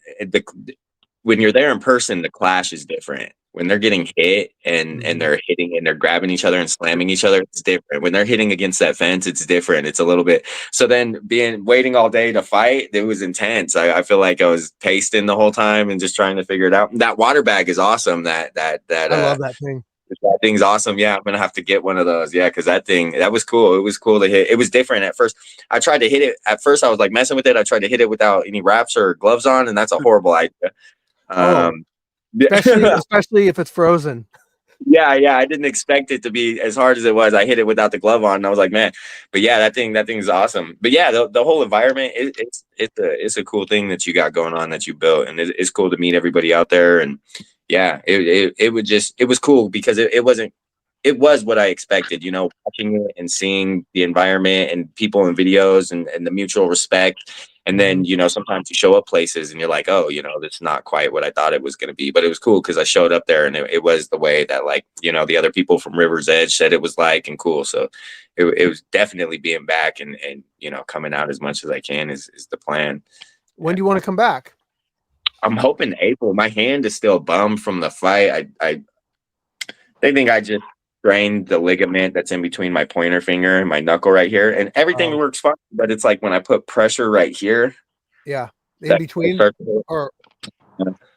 when you're there in person, the clash is different. When they're getting hit and they're hitting and they're grabbing each other and slamming each other, it's different. When they're hitting against that fence, it's different. It's a little bit. So then waiting all day to fight, it was intense. I feel like I was pacing the whole time and just trying to figure it out. That water bag is awesome. That I love that thing. That thing's awesome. Yeah, I'm gonna have to get one of those. Yeah, because that was cool. It was cool to hit. It was different at first. I tried to hit it. At first, I was like messing with it. I tried to hit it without any wraps or gloves on, and that's a horrible idea. Especially if it's frozen. Yeah, I didn't expect it to be as hard as it was. I hit it without the glove on, and I was like, man. But yeah, that thing's awesome. But yeah, the whole environment, it's a cool thing that you got going on that you built, and it's cool to meet everybody out there. And yeah, it was cool because it was what I expected. Watching it and seeing the environment and people in videos and the mutual respect. And then, sometimes you show up places and you're like, oh, that's not quite what I thought it was going to be. But it was cool because I showed up there and it was the way that the other people from River's Edge said it was like, and cool. So it was definitely being back and coming out as much as I can is the plan. When do you want to come back? I'm hoping April. My hand is still bummed from the fight. They think I just strained the ligament that's in between my pointer finger and my knuckle right here, and everything works fine. But it's like when I put pressure right here, in between, or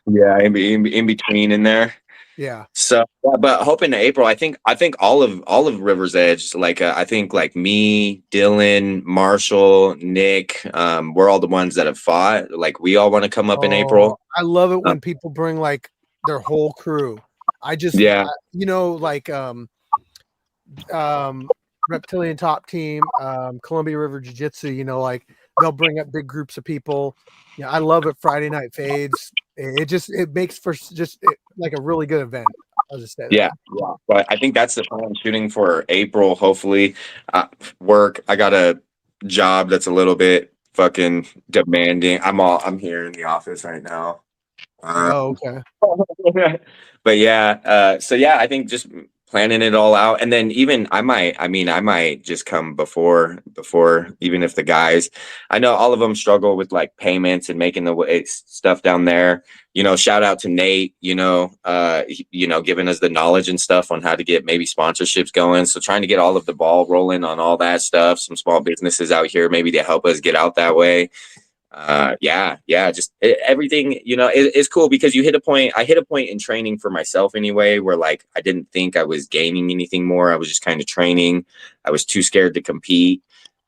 in between in there. Yeah. So, but hoping to April. I think all of River's Edge. I think like me, Dylan, Marshall, Nick. We're all the ones that have fought. Like we all want to come up in April. I love it when people bring like their whole crew. Reptilian Top Team, Columbia River Jiu-Jitsu, like they'll bring up big groups of people. I love it. Friday night fades. It makes for like a really good event. I'll just say that. Yeah. But I think that's the plan I'm shooting for April. Hopefully, work. I got a job that's a little bit fucking demanding. I'm here in the office right now. Okay. But yeah, so yeah, I think just planning it all out, and then even I might just come before even if the guys, I know all of them struggle with like payments and making the stuff down there. Shout out to Nate, giving us the knowledge and stuff on how to get maybe sponsorships going. So trying to get all of the ball rolling on all that stuff. Some small businesses out here maybe to help us get out that way. Just everything, it's cool because I hit a point in training for myself anyway, where like, I didn't think I was gaining anything more. I was just kind of training. I was too scared to compete.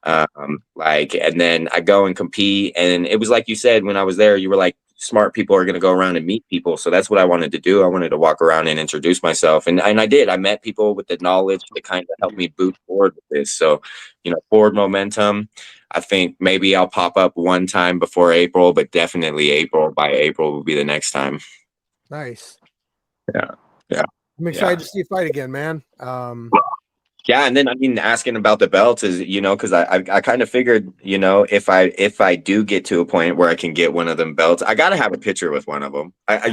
And then I go and compete, and it was like you said, when I was there, you were like, smart people are going to go around and meet people. So that's what I wanted to do. I wanted to walk around and introduce myself. And I did. I met people with the knowledge that kind of helped me boot forward with this. So, forward momentum. I think maybe I'll pop up one time before April, but definitely by April will be the next time. Nice. Yeah. I'm excited to see you fight again, man. Yeah, and then I mean, asking about the belts is, because I kind of figured, if I do get to a point where I can get one of them belts, I gotta have a picture with one of them. I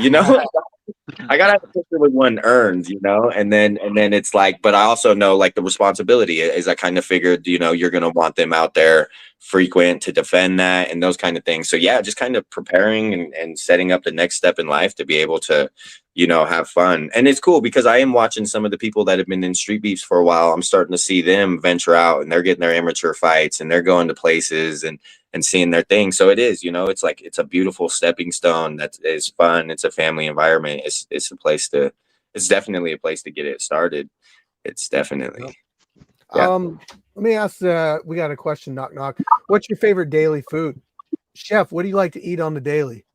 gotta have a picture with one earned, and then it's like, but I also know like the responsibility is I kind of figured, you're gonna want them out there frequent to defend that and those kind of things. So yeah, just kind of preparing and setting up the next step in life to be able to, have fun. And it's cool because I am watching some of the people that have been in street beefs for a while. I'm starting to see them venture out and they're getting their amateur fights and they're going to places and seeing their thing. So it is, it's like it's a beautiful stepping stone that is fun. It's a family environment. It's definitely a place to get it started. It's definitely. Yeah. Let me ask we got a question, knock knock. What's your favorite daily food? Chef, what do you like to eat on the daily?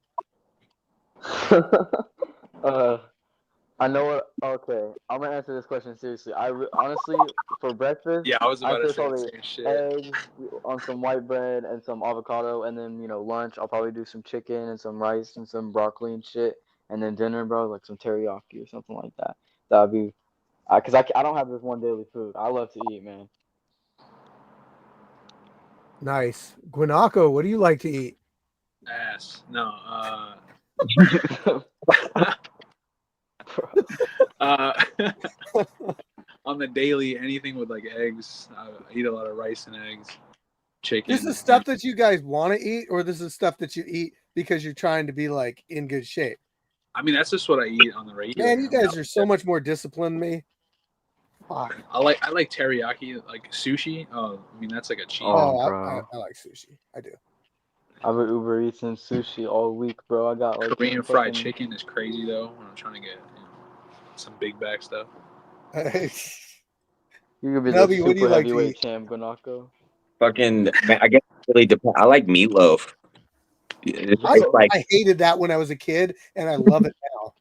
I know what. Okay, I'm gonna answer this question seriously. Honestly, for breakfast, Yeah, I was about to say the probably same shit. eggs on some white bread and some avocado, and then lunch I'll probably do some chicken and some rice and some broccoli and shit, and then dinner, bro, like some teriyaki or something like that. That'd be, cause I don't have this one daily food. I love to eat, man. Nice. Guanaco, what do you like to eat? Ass. No. On the daily, anything with like eggs. I eat a lot of rice and eggs, chicken. This is stuff that you guys want to eat, or this is stuff that you eat because you're trying to be like in good shape? I mean, that's just what I eat on the regular. Man, you guys are so much more disciplined than me. Fuck. I like teriyaki, like sushi. Oh, I mean that's like a cheat. I like sushi. I do. I've been Uber Eats and sushi all week, bro. I got like Korean fried chicken is crazy though. When I'm trying to get some big bag stuff. You could be Knubby, the what do you super like to heavyweight eat? champ, Guanaco. Fucking, I guess it really depends. I like meatloaf. I hated that when I was a kid, and I love it now.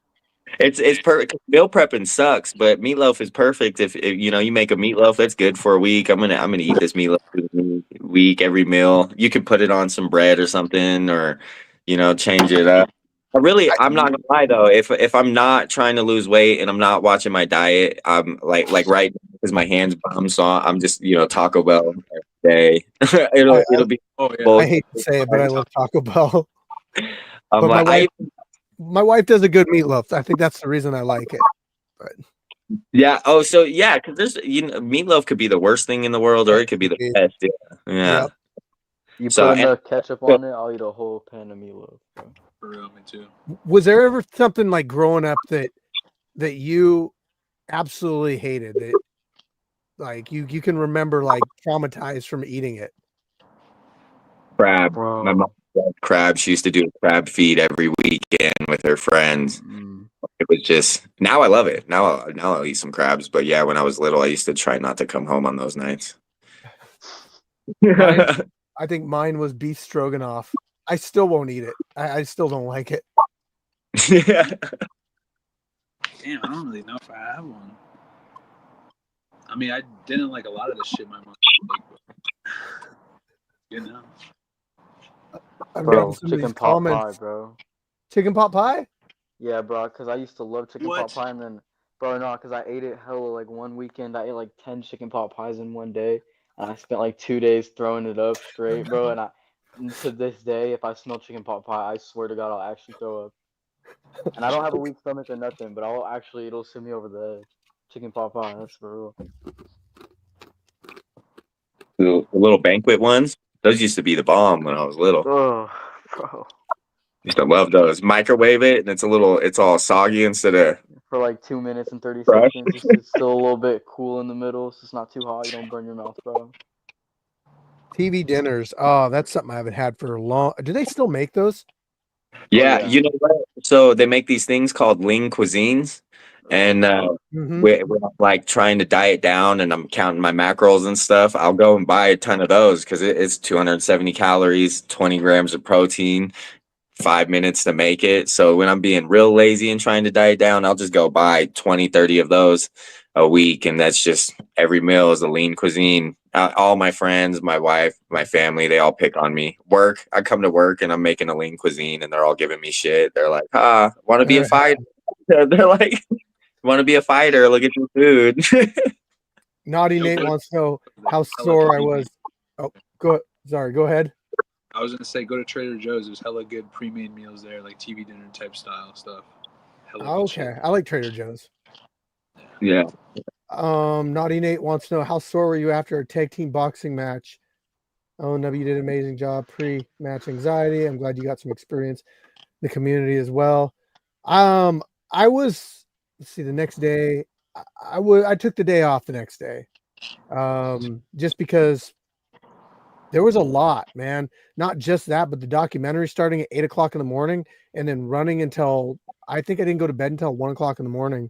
It's perfect. Meal prepping sucks, but meatloaf is perfect. If you make a meatloaf, that's good for a week. I'm gonna eat this meatloaf week, every meal. You could put it on some bread or something, or change it up. I'm not gonna lie though. If I'm not trying to lose weight and I'm not watching my diet, I'm like right now because my hands bum, so I'm just Taco Bell every day. it'll be. Oh yeah. I hate to say it, but I love Taco Bell. I'm But like, my wife does a good meatloaf. I think that's the reason I like it. But yeah. Oh, so yeah, because there's meatloaf could be the worst thing in the world, or it could be the best. Yeah. Yep. You put enough ketchup on it, I'll eat a whole pan of meatloaf. Bro. For real, me too. Was there ever something like growing up that you absolutely hated, that like you can remember like traumatized from eating it? Crab. Bro. My mom loved crab. She used to do a crab feed every weekend with her friends. It was just, now I love it. Now I'll eat some crabs. But yeah, when I was little, I used to try not to come home on those nights. I think mine was beef stroganoff. I still won't eat it. I still don't like it. Yeah. Damn, I don't really know if I have one. I mean, I didn't like a lot of the shit my mom made, but, Bro, chicken pot pie, bro. Chicken pot pie? Yeah, bro, because I used to love chicken pot pie, and then, bro, no, because I ate it hella, like, one weekend. I ate, like, 10 chicken pot pies in one day, and I spent, like, 2 days throwing it up straight, bro, and to this day, if I smell chicken pot pie, I swear to God, I'll actually throw up. And I don't have a weak stomach or nothing, but it'll send me over the edge. Chicken pot pie, that's for The little banquet ones, those used to be the bomb when I was little. Oh, bro. Used to love those. Microwave it, and it's all soggy instead of for like 2 minutes and 30 fresh. seconds. It's still a little bit cool in the middle, so it's not too hot. You don't burn your mouth, bro. TV dinners. Oh, that's something I haven't had for a long. Do they still make those? Yeah, you know what? So they make these things called lean cuisines, and we're like trying to diet down, and I'm counting my macros and stuff. I'll go and buy a ton of those because it's 270 calories, 20 grams of protein, 5 minutes to make it. So when I'm being real lazy and trying to diet down, I'll just go buy 20, 30 of those a week. And that's just every meal is a lean cuisine. All my friends, my wife, my family, they all pick on me. I come to work and I'm making a lean cuisine and they're all giving me shit. They're like, want to be a fighter? They're like, want to be a fighter? Look at your food. Naughty Nate wants to know how sore I was. Oh, go ahead. I was gonna say go to Trader Joe's. There's hella good pre-made meals there, like TV dinner type style stuff. Hella good Okay, shit. I like Trader Joe's. Yeah. Naughty Nate wants to know how sore were you after a tag team boxing match? Oh, Knubby, you did an amazing job. Pre-match anxiety. I'm glad you got some experience in the community as well. I was, let's see, the next day, I took the day off the next day. Just because there was a lot, man. Not just that, but the documentary starting at 8 o'clock in the morning and then running until, I think I didn't go to bed until 1 o'clock in the morning.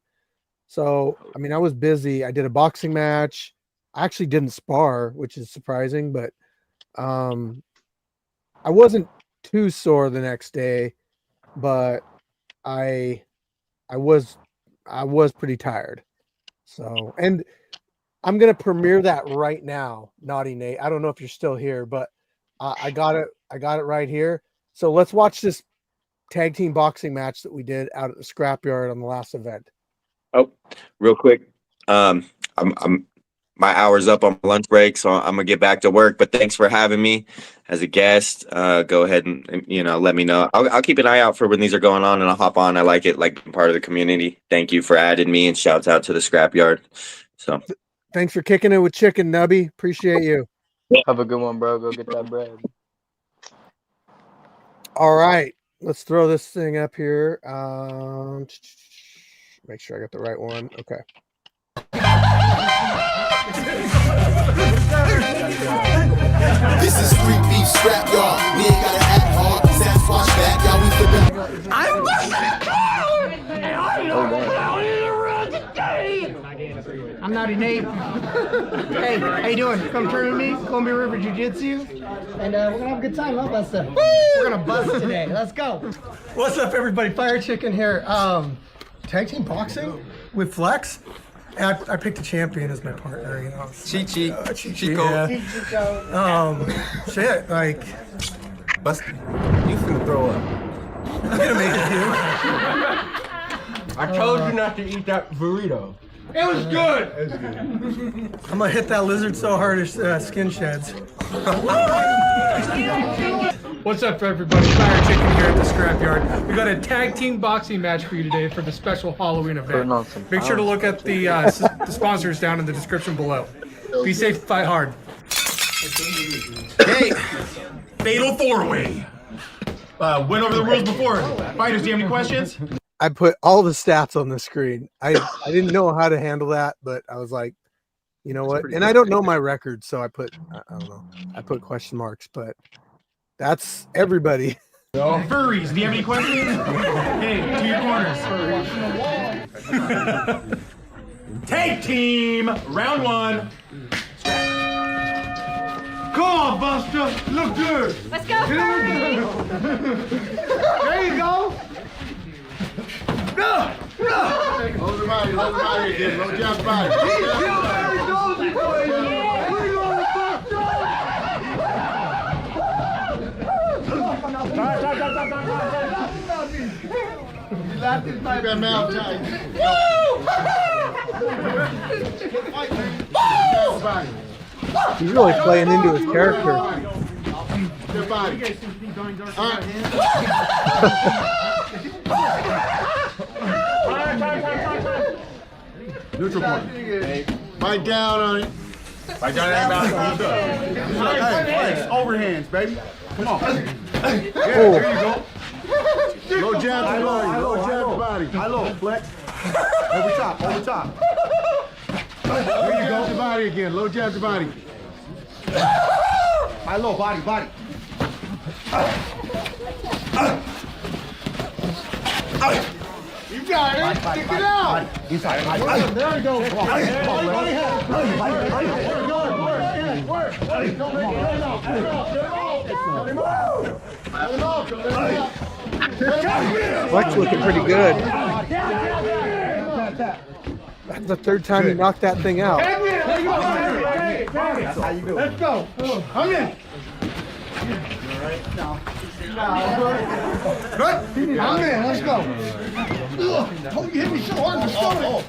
So, I mean, I was busy. I did a boxing match. I actually didn't spar, which is surprising, but I wasn't too sore the next day, but I was pretty tired. So, and I'm gonna premiere that right now, Naughty Nate. I don't know if you're still here, but I got it right here. So let's watch this tag team boxing match that we did out at the Scrapyard on the last event. Oh, real quick. I'm my hour's up on my lunch break, so I'm gonna get back to work. But thanks for having me as a guest. Go ahead and let me know. I'll keep an eye out for when these are going on, and I'll hop on. I like it, like being part of the community. Thank you for adding me, and shouts out to the Scrapyard. So thanks for kicking it with Chicken, Knubby. Appreciate you. Have a good one, bro. Go get that bread. All right, let's throw this thing up here. Make sure I got the right one. Okay. This is Street Beef Scrapyard. We ain't gotta act hard. Sasquatch back, y'all. We flipping. I'm Naughty Nate. Hey, how you doing? Come train with me, Columbia River Jiu-Jitsu, and we're gonna have a good time, huh, Busta? We're gonna bust today. Let's go. What's up, everybody? Fire Chicken here. Tag team boxing with Flex. And I picked a champion as my partner, Chico. Yeah. Shit, like, Bust. You finna throw up. I'm gonna make it, dude. I told you not to eat that burrito. It was good. I'm gonna hit that lizard so hard his skin sheds. What's up, everybody? Fire Chicken here at the Scrapyard. We got a tag team boxing match for you today for the special Halloween event. Make sure to look at the sponsors down in the description below. Be safe, fight hard. Hey, fatal four-way. Went over the rules before. Fighters, do you have any questions? I put all the stats on the screen. I didn't know how to handle that, but I was like, you know what? And I don't know my record, so I don't know. I put question marks, but that's everybody. Furries, do you have any questions? Hey, to your corners. Tag team, round one. Come on, Buster. Look good. Let's go, Furry! There you go. Hold the body again. Low jab body. Keep that mouth tight. He's really playing into his character. Good body. All right. Neutral point. Bite down on it. Bite down on it. Hey, overhands, baby. Come on. Yeah, there you go. Low jab to body. Low jab to body. High low, flex. Over top, over top. There you go. To body again. Low jab to body. High low, body, body. You got it. Stick it out. Inside. There we go. Flex looking pretty good. That's the third time he knocked that thing out. Let's go. Come in. Good. I'm in. Let's go. Oh, you hit me so hard in the stomach.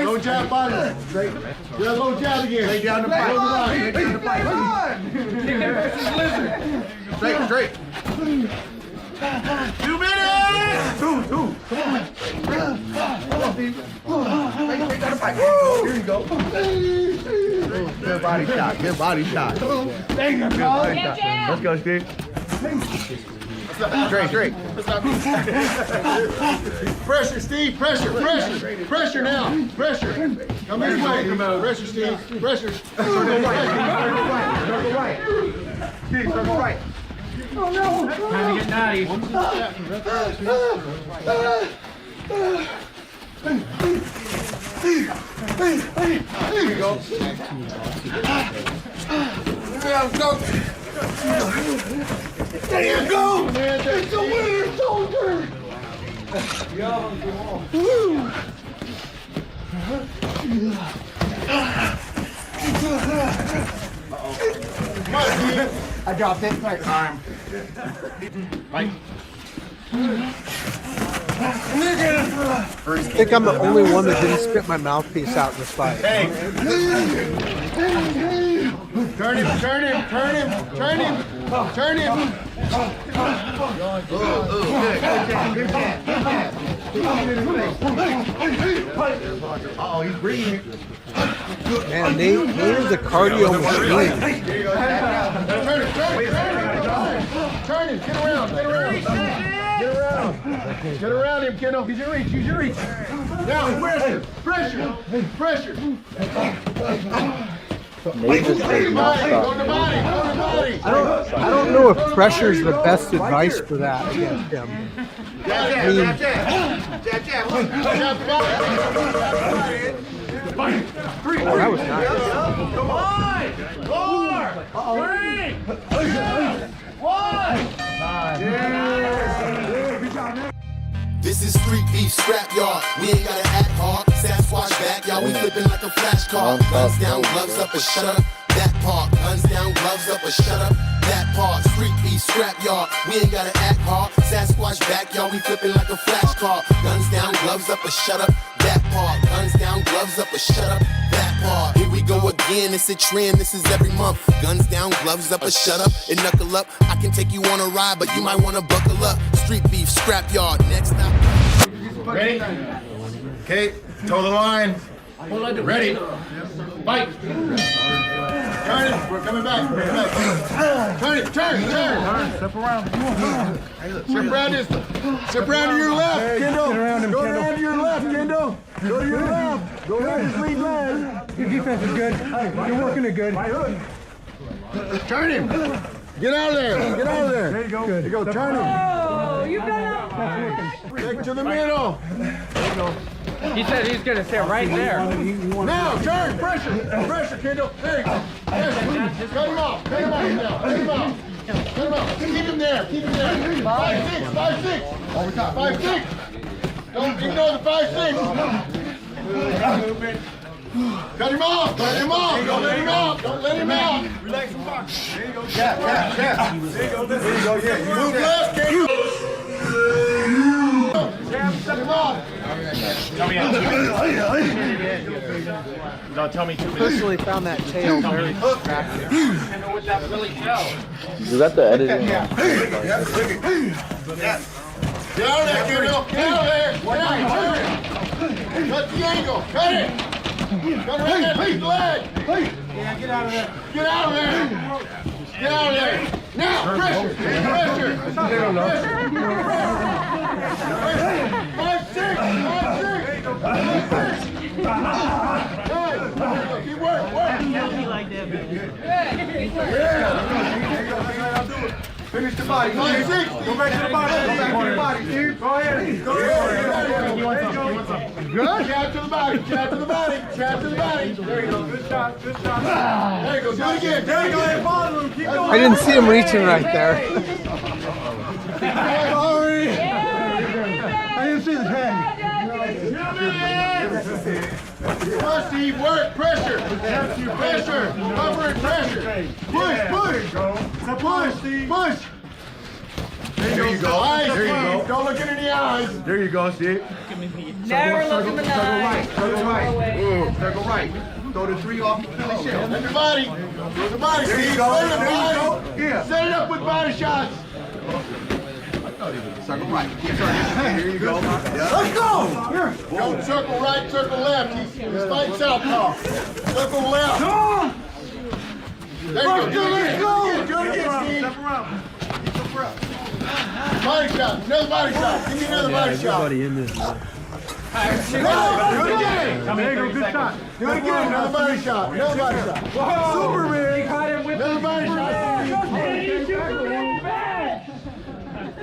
Low jab body. Straight. Yeah, low jab again. Lay down the body. Lay down the body. Straight. 2 minutes. Two. Come on, Steve. Straight down the body. Here you go. Good body shot. Good body shot. Let's go, Steve. Straight. Pressure, Steve. Pressure now. Pressure. Come this way. Pressure, Steve. Pressure. Circle right. Steve, circle right. Oh no! Time to get naughty. There you go. There you go! It's a winner, soldier! Woo! I dropped it. Right. Time. Mike. I think I'm the only one that didn't spit my mouthpiece out in this fight. Hey. Turn him. Oh, he's breathing. Man, Nate is a cardio machine. Turn him. Get around him, kiddo. Use your reach. Now, pressure. Nate just does not stop. I don't know if pressure is the best advice for that against him. Jab. Oh, that was nice. Come on! 4, 3, 2, 1. This is street beef scrapyard. We ain't gotta act hard. Sasquatch back, y'all. We flipping like a flashcard. Guns down, gloves up, and shut up. That part. Guns down, gloves up, and shut up. That part. Street beef scrapyard. We ain't gotta act hard. Sasquatch back, y'all. We flipping like a flashcard. Guns down, gloves up, and shut up. That part. Guns down, gloves up, and shut up. That part. Here we go again. It's a trend. This is every month. Guns down, gloves up, and shut up and knuckle up. I can take you on a ride, but you might wanna buckle up. Street beef scrapyard. Next stop. Ready? Okay, toe the line. Ready? Fight. Turn it. We're coming back. Turn. Step around. Step around to your left, Kendall. Go around to your left, Kendall. Go to your left. Go around his lead leg. Your defense is good. You're working it good. Turn him. Get out of there. There you go. Good. There you go. Turn him. Oh, you got it. Take it to the middle. There you go. He said he's gonna sit right there. Now, turn. Pressure, Kendall. There you go. Pressure. Cut him off. Now. Keep him there. 5-6. Over top. 5-6. Don't ignore the 5-6. Cut him off. Don't let him out. Relax the box. There you go. Jab. There you go. Yeah. You move left, Kendall. Set him off. Tell me No, tell me. Personally found that tail very distracting. You got the editing. Get out of there, Kendall. Get out of there. Cut the angle. Cut it. Cut around that lead leg. Yeah, get out of there. Now, pressure. 5-6. Keep working. Like that, finish the body. 5-6. Go back to the body. Steve. Go ahead. You want something? Good. Jab to the body. There you go. Good shot. There you go. Do it again. There you go. Keep going. I didn't see him reaching right there. Sorry. I didn't see the head. Come on, Steve, work, pressure. Pressure, cover and pressure. Push. There you go. There you go. Don't look it in the eyes. There you go, Steve. Never look in the eye. Circle right. Circle right. Throw the 3 off the Philly shell. Let the body. Throw the body, Steve. There you go. Yeah. Set it up with body shots. Circle right. Here you go. Let's go. Here. Go circle right, circle left. He's fighting southpaw. Circle left. There you go. Let's go. Do it again, Steve. Step around. Body shot. Another body shot. Give me another body shot. Everybody in this. Do it again. There you go. Good shot. Do it again. Another body shot. Another body shot. Superman. Another body shot.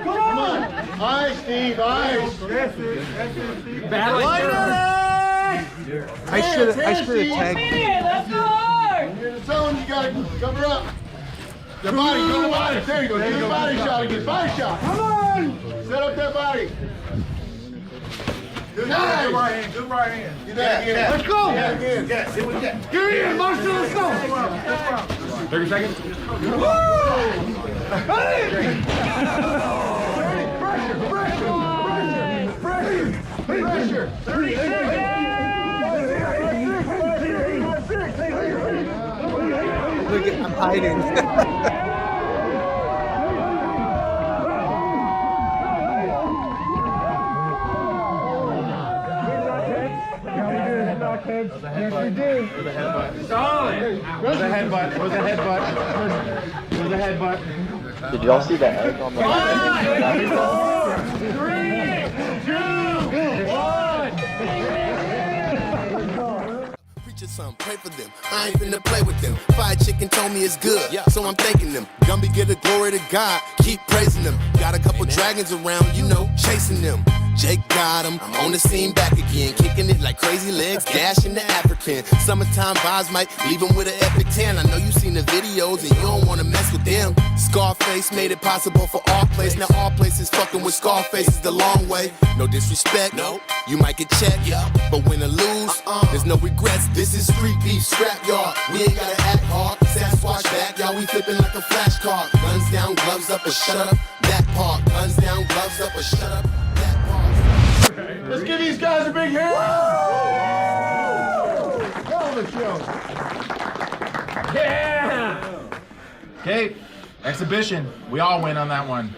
Come on. Eyes, Steve. Eyes. That's it, Steve. I should have tagged. Let's go hard. You're in the zone. You gotta cover up. The body. Go to the body. There you go. Do the body shot again. Body shot. Come on. Set up that body. Good right hand. Good right hand. Do that again. Let's go. Yes. Get in, Marshall. Let's go. 30 seconds. Woo! Pressure. 30 seconds. Look at, I'm hiding. Yes, you did. Solid. Where's the headbutt? Where's the headbutt? Where's the headbutt? Did y'all see the egg on the 5, 4, 3, 2, 1. Preach some, pray for them. I ain't finna play with them. Fried chicken told me it's good, so I'm thanking them. Gumby give the glory to God, keep praising them. Got a couple dragons around, you know, chasing them. Jake got him, on the scene back again, kicking it like crazy legs, dashing the African. Summertime vibes might leave him with an epic tan. I know you seen the videos and you don't wanna mess with them. Scarface made it possible for our place. Now our place is fucking with Scarface is the long way. No disrespect, no, you might get checked, but win or lose, there's no regrets. This is street beef, scrapyard. We ain't gotta act hard. Sasquatch back, y'all, we flipping like a flashcard. Guns down, gloves up, or shut up. That part. Guns down, gloves up, or shut up. Let's give these guys a big hand. Hell of a show. Yeah. Okay, exhibition. We all win on that one.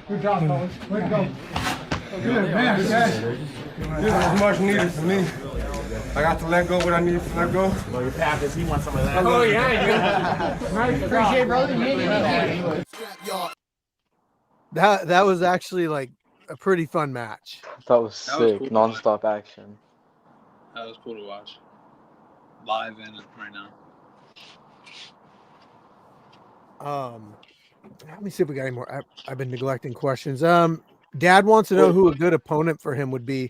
Good job, fellas. Way to go. Good, man. This is much needed for me. I got to let go what I needed to let go. Well, your Pappas, he wants some of that. Oh, yeah. Nice. Appreciate it, brother. That was actually like a pretty fun match. That was sick. Cool. Non-stop action. That was cool to watch. Live in it right now. Let me see if we got any more. I've been neglecting questions. Dad wants to know who a good opponent for him would be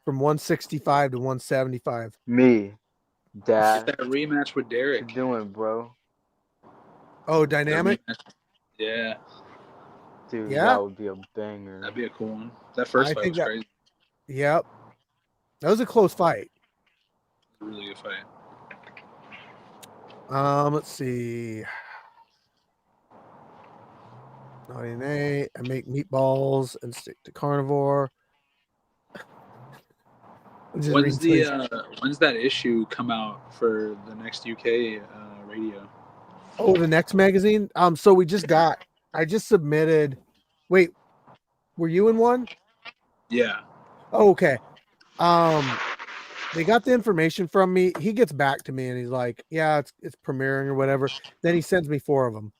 from 165 to 175. Me. Dad. That rematch with Derek. What you doing, bro? Oh, dynamic? Yeah. Dude, that would be a banger. That'd be a cool one. That first fight was crazy. Yep. That was a close fight. A really good fight. Let's see. 98. I make meatballs and stick to carnivore. When's that issue come out for the next UK radio? Oh, the next magazine? So we just got, I just submitted. Wait, were you in one? Yeah. Oh, okay. They got the information from me. He gets back to me and he's like, yeah, it's premiering or whatever. Then he sends me 4 of them.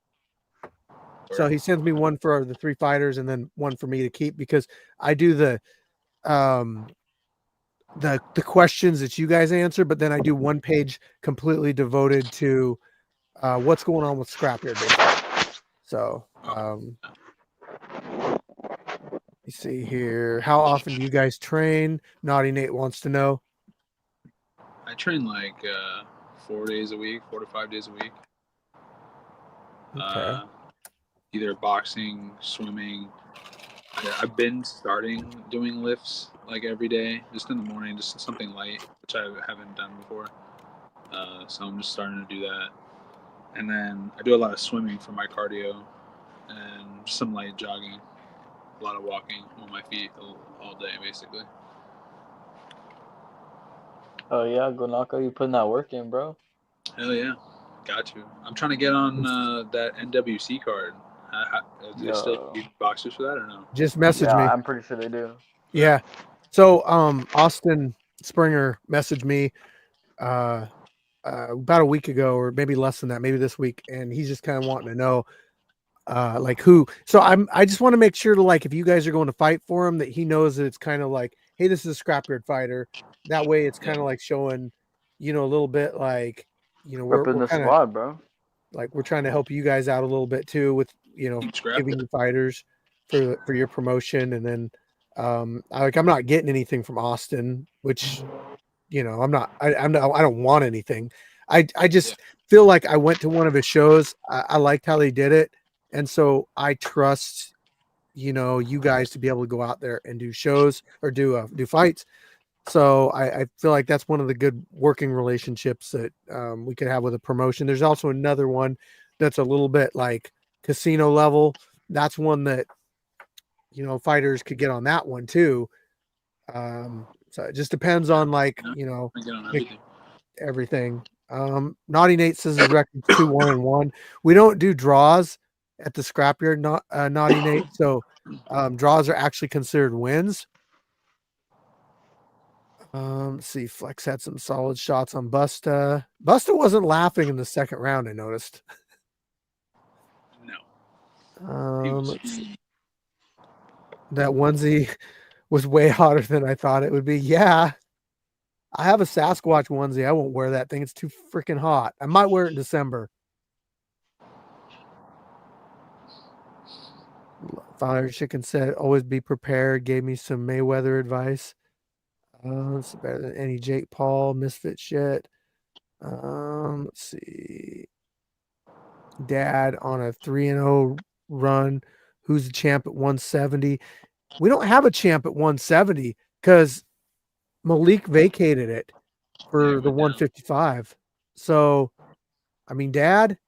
So he sends me one for the 3 fighters and then one for me to keep, because I do the questions that you guys answer, but then I do one page completely devoted to what's going on with Scrapyard. So you see here, how often do you guys train? Naughty Nate wants to know. I train like 4 days a week, 4 to 5 days a week. Okay. Either boxing, swimming, Yeah, I've been starting doing lifts like every day, just in the morning, just something light, which I haven't done before. So I'm just starting to do that, and then I do a lot of swimming for my cardio, and some light jogging, a lot of walking on my feet all day, basically. Oh yeah, Gonaka, you putting that work in, bro. Hell yeah, got you. I'm trying to get on that NWC card. Do they still Yo. need boxers for that or no? Just message Yeah, me. I'm pretty sure they do. Yeah. So Austin Springer messaged me about a week ago, or maybe less than that, maybe this week, and he's just kind of wanting to know like who. So I just want to make sure to, like, if you guys are going to fight for him, that he knows that it's kind of like, hey, this is a Scrapyard fighter. That way it's kind of like showing, a little bit like, we're Repping the kind of squad, bro. like, we're trying to help you guys out a little bit too with, giving you fighters for your promotion. And then I'm not getting anything from Austin, which, I'm not, I don't want anything. I just feel like I went to one of his shows. I liked how they did it. And so I trust, you guys to be able to go out there and do shows or do fights. So I feel like that's one of the good working relationships that we could have with a promotion. There's also another one that's a little bit like casino level. That's one that, fighters could get on that one too. So it just depends on, like, I get on everything. everything. Naughty Nate says his record's 2-1-1. We don't do draws at the Scrapyard, Naughty Nate. So draws are actually considered wins. Let's see. Flex had some solid shots on Busta. Busta wasn't laughing in the second round, I noticed. No. Let's see. That onesie was way hotter than I thought it would be. Yeah. I have a Sasquatch onesie. I won't wear that thing. It's too freaking hot. I might wear it in December. Fire Chicken said, always be prepared. Gave me some Mayweather advice. It's better than any Jake Paul misfit shit. Let's see. Dad on a 3-0 run. Who's the champ at 170? We don't have a champ at 170 because Malik vacated it for the 155. So, I mean, Dad,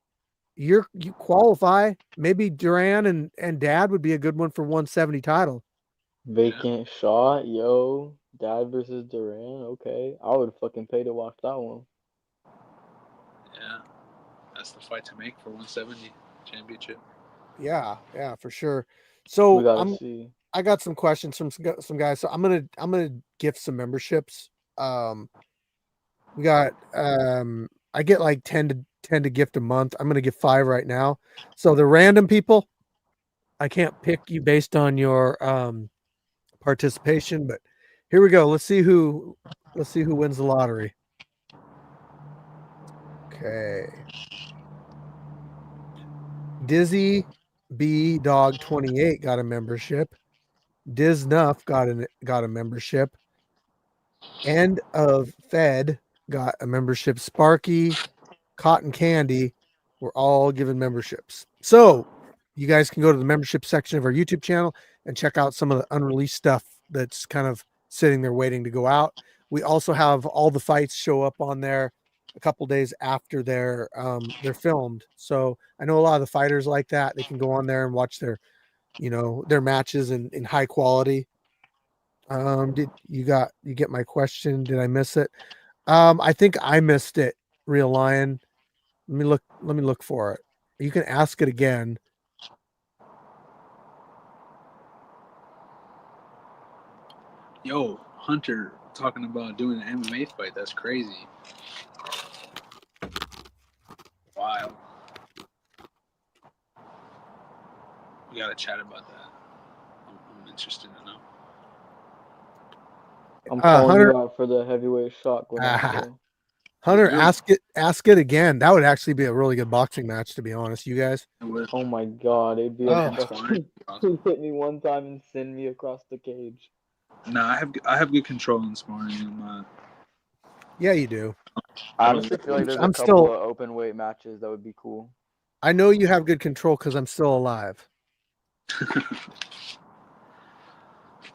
you qualify. Maybe Duran and Dad would be a good one for 170 title. Vacant shot, yo. Dad versus Duran. Okay, I would fucking pay to watch that one. Yeah, that's the fight to make for 170 championship. Yeah, for sure. So we gotta see. I got some questions from some guys. So I'm gonna gift some memberships. We got I get like 10 to gift a month. I'm gonna give 5 right now. So the random people, I can't pick you based on your participation, but here we go. Let's see who wins the lottery. Okay. Dizzy B Dog 28 got a membership. Diz Nuff got a membership. End of Fed got a membership. Sparky, Cotton Candy were all given memberships. So you guys can go to the membership section of our YouTube channel and check out some of the unreleased stuff that's kind of sitting there waiting to go out. We also have all the fights show up on there a couple days after they're filmed. So I know a lot of the fighters like that. They can go on there and watch their matches in high quality. Did you get my question? Did I miss it? I think I missed it, Real Lion. Let me look for it. You can ask it again. Yo, Hunter talking about doing an MMA fight. That's crazy. Wild. We gotta chat about that. I'm interested to know. I'm calling Hunter, you out for the heavyweight shot. Hunter, ask it again. That would actually be a really good boxing match, to be honest, you guys. Oh my god, it'd be He hit me one time and send me across the cage. Nah, I have good control in sparring. Yeah, you do. I honestly feel like there's a couple of open weight matches that would be cool. I know you have good control because I'm still alive.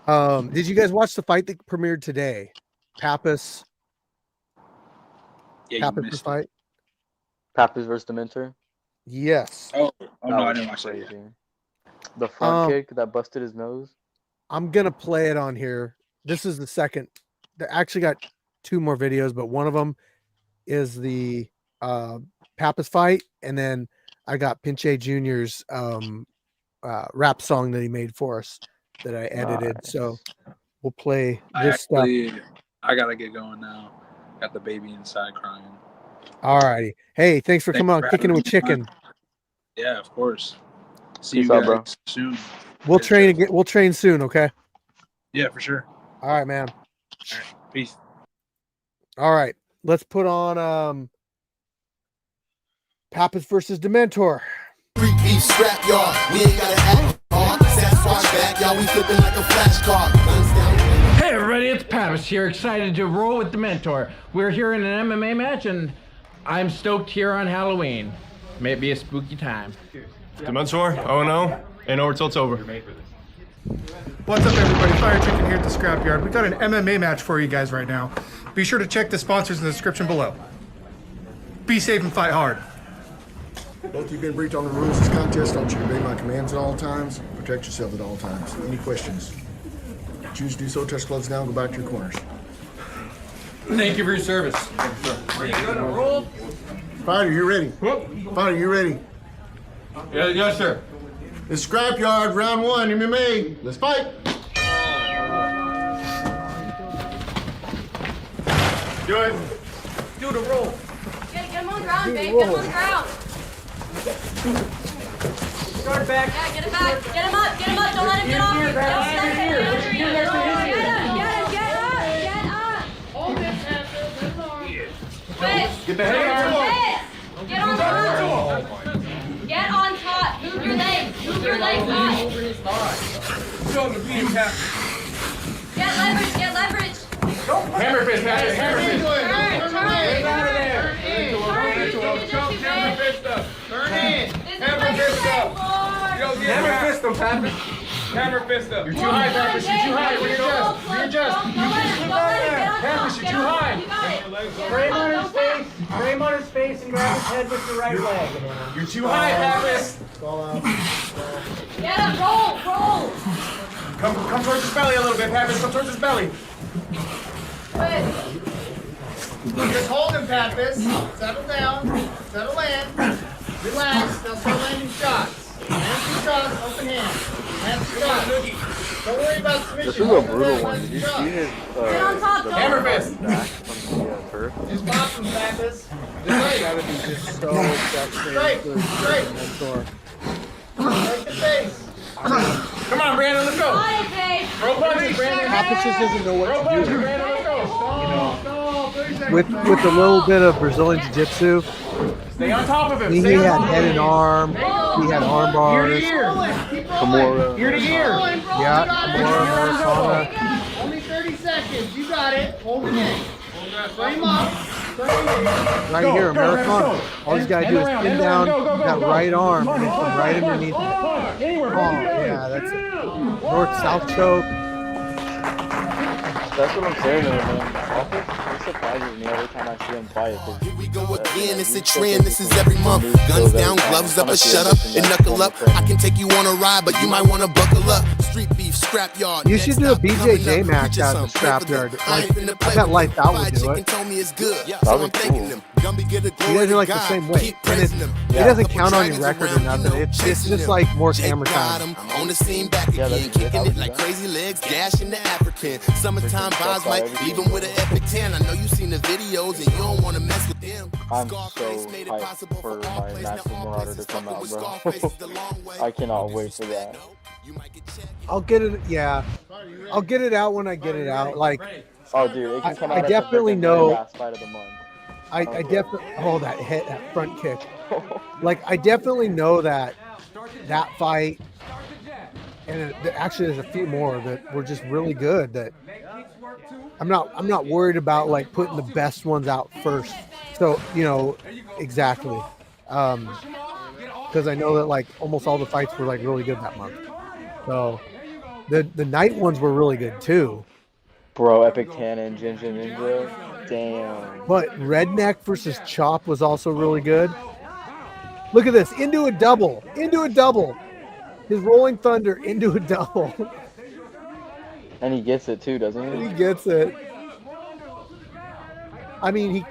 Did you guys watch the fight that premiered today? Pappas. Yeah, you Pappas missed it. fight. Pappas versus Dementor. Yes. Oh That no, I was didn't watch that yet. crazy. The front kick that busted his nose. I'm gonna play it on here. This is the second. They actually got 2 more videos, but one of them is the Pappas fight, and then I got Pinche Jr.'s rap song that he made for us that I edited. Nice. So we'll play this stuff. I gotta get going now. Got the baby inside crying. All righty. Hey, thanks for Thanks coming on for Kicking having with me Chicken. Yeah, of course. See Peace you out, guys bro. soon. We'll train again. We'll train soon. Okay. Yeah, for sure. All right, man. All right, peace. All right. Let's put on Pappas versus Dementor. Street beef scrapyard. We ain't gotta act hard. Sasquatch back, y'all. We flipping like a flashcard. Guns down. Hey everybody, it's Pappas here, excited to roll with the Mentor. We're here in an MMA match and I'm stoked here on Halloween. May be a spooky time. Dementor, 0-0, and over till it's over. What's up, everybody? Fire Chicken here at the Scrapyard. We got an MMA match for you guys right now. Be sure to check the sponsors in the description below. Be safe and fight hard. Both you've been breached on the rules of this contest. I want you to obey my commands at all times. Protect yourself at all times. Any questions? Choose to do so, touch gloves down, go back to your corners. Thank you for your service. Fighter, you ready? Fighter, you ready? Yes, sir. It's Scrapyard, round 1, MMA. Let's fight. Do it. Do the roll. Get him on the ground, babe. Get him on the ground. Start back. Yeah, get him back. Get him up. Get him up. Don't let him get off you. Don't let him get off you. Get him. Get up. Get up. Hold this, that's all. Twist. Get the head on. Twist. Get on top. Get on top. Move your legs. Move your legs up. Show him the beam tap. Get leverage. Get leverage. Hammer fist, Pappas, hammer fist. Turn. Out of there. Hammer fist up. Turn in. This is what you're trained for. Hammer fist him, Pappas. Hammer fist up. You're too high, Pappas, you're too high. Readjust, readjust. Don't let him get on Pappas, top. you're too high. You got it. Frame on his face. Frame on his face and grab his head with the right leg. You're too high, Pappas. Get him. Roll. Come towards his belly a little bit, Pappas. Come towards his belly. Twist. Just hold him, Pappas. Settle down. Settle in. Relax. Now start landing shots. Land some shots. Open hand. Land some shots. Don't worry about submission. This is a brutal one. Did you see his Get on top, though. Hammer fist. from the turf? Just pop him, Pappas. Gotta be just so Straight. Dementor. Straight the face. Come on, Brandon, let's go. Got it, babe. Throw punches, Brandon. Pappas just doesn't know Throw what to punches, do. Brandon, let's go. With a little bit of Brazilian Jiu-Jitsu, Stay on top of him. he Stay on had top of head him. and arm. He had arm Ear bars. to ear. Kimura. Ear to ear. Yeah, Kimura, Americana. Only 30 seconds. You got it. Hold it in. Frame up. Right here, Americana. All he's got to do is pin down that right arm and it's right underneath it. Oh, yeah, that's it. North-south choke. That's what I'm saying, though, man. He surprises me every time I see him fight. Here we go again, it's a trend, this is every month. Guns down, gloves up, a shut up, and knuckle up. I can take you on a ride, but you might want to buckle up. Street beef, scrapyard. You should do a BJJ match out of the Scrapyard. Like, I bet Life Out would do it. Told me it's good. That would be cool. You You guys are like the same weight. And it doesn't count on your record or nothing. It's just like more camera time. I'm on the scene back Yeah, again, that's- kicking it like crazy legs, dashing the African. Summertime vibes might leave him with an epic 10. I know you've seen the videos and you don't want to mess with them. I'm so Scarface made it hyped possible for all my players Master to all Marauder places. to come Fucking out, with bro. Scarface is the long way. I cannot wait for that. You might get checked. I'll get it. Yeah, I'll get it out when I get it out. Like Oh, dude, it can come I out definitely as the know- last fight of the month. I definitely that front kick. Like I definitely know that fight, and actually there's a few more that were just really good. That I'm not worried about like putting the best ones out first. So exactly, because I know that like almost all the fights were like really good that month. So The night ones were really good too. Bro, Epic Tana and Ginger Ninja. Damn. But Redneck versus Chop was also really good. Look at this. Into a double. Into a double. His Rolling Thunder into a double. And he gets it too, doesn't he? He gets it. I mean,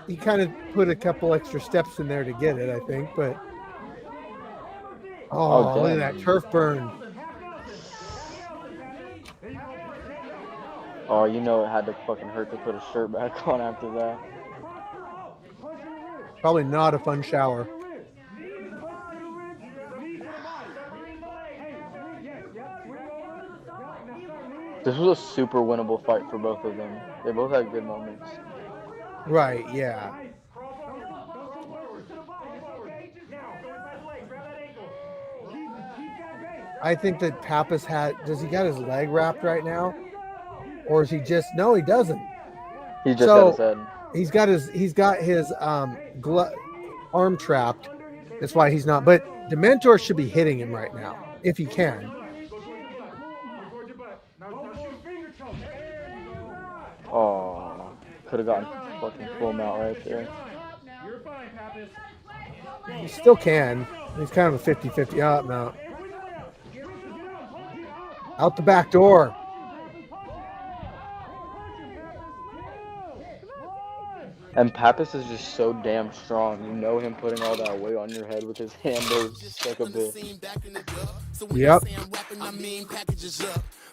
he kind of put a couple extra steps in there to get it, I think, but oh, look at that turf burn. Oh, you know it had to fucking hurt to put a shirt back on after that. Probably not a fun shower. This was a super winnable fight for both of them. They both had good moments. Right, yeah. I think that Pappas does he got his leg wrapped right now? Or is he just, no, he doesn't. He just had his head. He's got his arm trapped. That's why he's not, but Dementor should be hitting him right now, if he can. Oh, could have gotten fucking full mount right there. He still can. He's kind of a 50-50 up now. Out the back door. And Pappas is just so damn strong. You know him putting all that weight on your head with his hand just like a bit. Yep.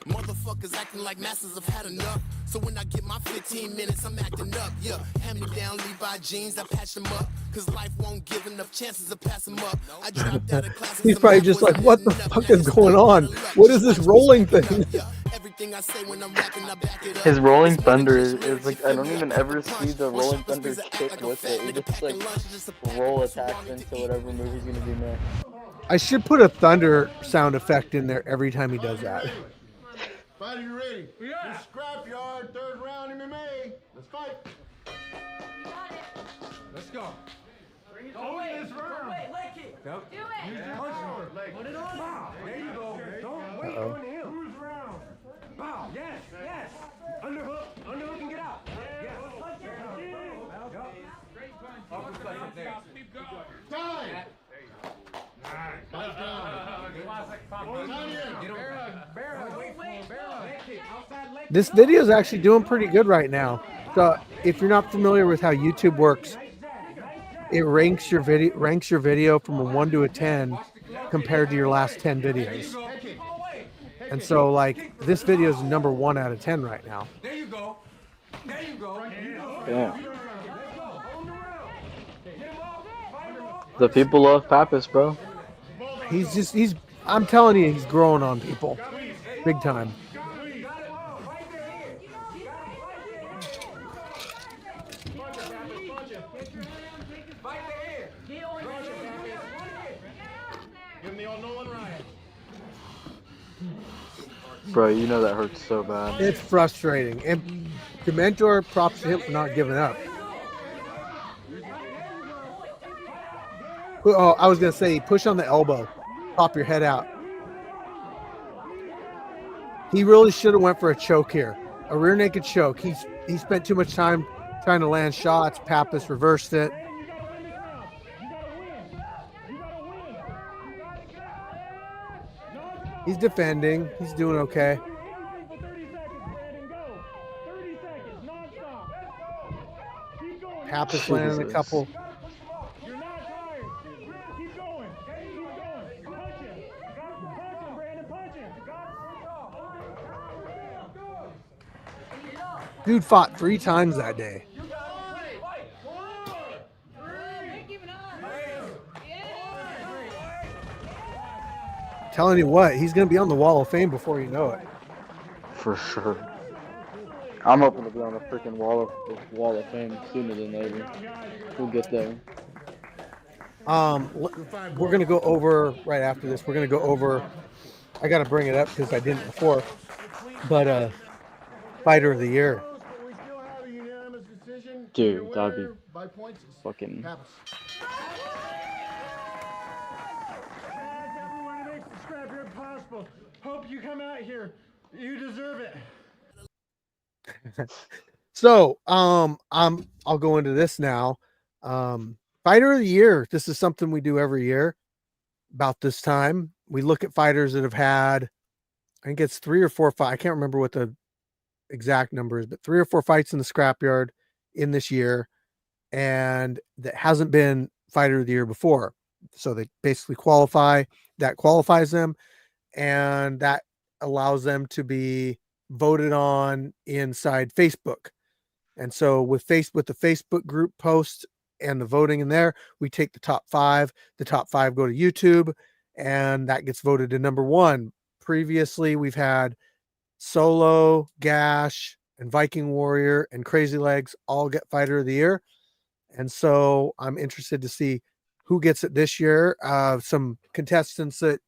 Motherfuckers acting like masters have had enough. So when I get my 15 minutes, I'm acting up. Yeah, hand me down Levi jeans, I patch them up. Cause life won't give enough chances to pass them up. I dropped out of class. He's probably just like, what the fuck is going on? What is this rolling thing? Everything I say when I'm rapping, I back it up. His Rolling Thunder is like, I don't even ever see the Rolling Thunder kick with it. He just like roll attacks into whatever move he's gonna do next. I should put a thunder sound effect in there every time he does that. Fight, are you ready? Yeah. Scrapyard, third round MMA. Let's fight. Let's go. Don't wait. Leg kick. Do it. Use your power. Put it on. Bow. There you go. Don't wait on him. Who's round? Bow. Yes. Underhook. Underhook and get out. Yes. Time. This video is actually doing pretty good right now. So if you're not familiar with how YouTube works, it ranks your video from a 1 to a 10 compared to your last 10 videos. And so like this video is number 1 out of 10 right now. There you go. Yeah. The people love Pappas, bro. I'm telling you, he's growing on people. Big time. Bro, you know that hurts so bad. It's frustrating. And Dementor, props to him for not giving up. Oh, I was going to say, push on the elbow. Pop your head out. He really should have went for a choke here. A rear naked choke. He spent too much time trying to land shots. Pappas reversed it. He's defending. He's doing okay. Pappas landing a couple. Dude fought 3 times that day. Telling you what, he's going to be on the Wall of Fame before you know it. For sure. I'm hoping to be on the freaking Wall of Fame sooner than later. We'll get there. We're going to go over, right after this, we're going to go over, I got to bring it up because I didn't before, but Fighter of the Year. Dude, that'd be fucking... Hope you come out here. You deserve it. So, I'll go into this now. Fighter of the year. This is something we do every year. About this time, we look at fighters that have had, I think it's 3 or 4 fights. I can't remember what the exact number is, but 3 or 4 fights in the scrapyard in this year, and that hasn't been fighter of the year before. So they basically qualify. That qualifies them, and that allows them to be voted on inside Facebook. And so with the Facebook group post and the voting in there, we take the top 5. The top 5 go to YouTube, and that gets voted to number 1. Previously, we've had Solo, Gash, and Viking Warrior and Crazy Legs all get fighter of the year. And so I'm interested to see who gets it this year. Some contestants that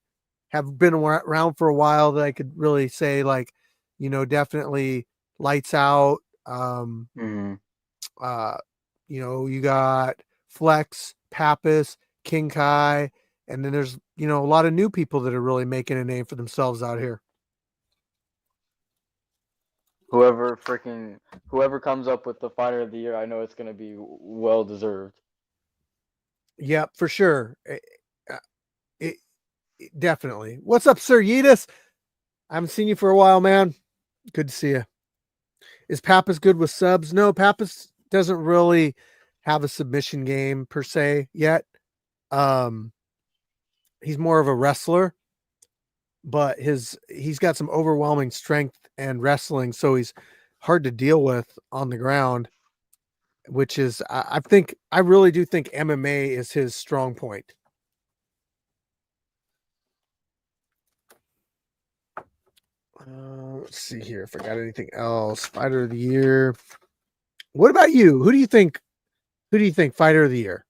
have been around for a while that I could really say, like, definitely Lights Out. You got Flex, Pappas, King Kai, and then there's, a lot of new people that are really making a name for themselves out here. Whoever comes up with the fighter of the year, I know it's going to be well deserved. Yeah, for sure. It definitely. What's up, Sir Yeetus? I haven't seen you for a while, man. Good to see you. Is Pappas good with subs? No, Pappas doesn't really have a submission game per se yet. He's more of a wrestler, but he's got some overwhelming strength and wrestling, so he's hard to deal with on the ground, which is, I really do think MMA is his strong point. Let's see here if I got anything else. Fighter of the year. What about you? Who do you think fighter of the year?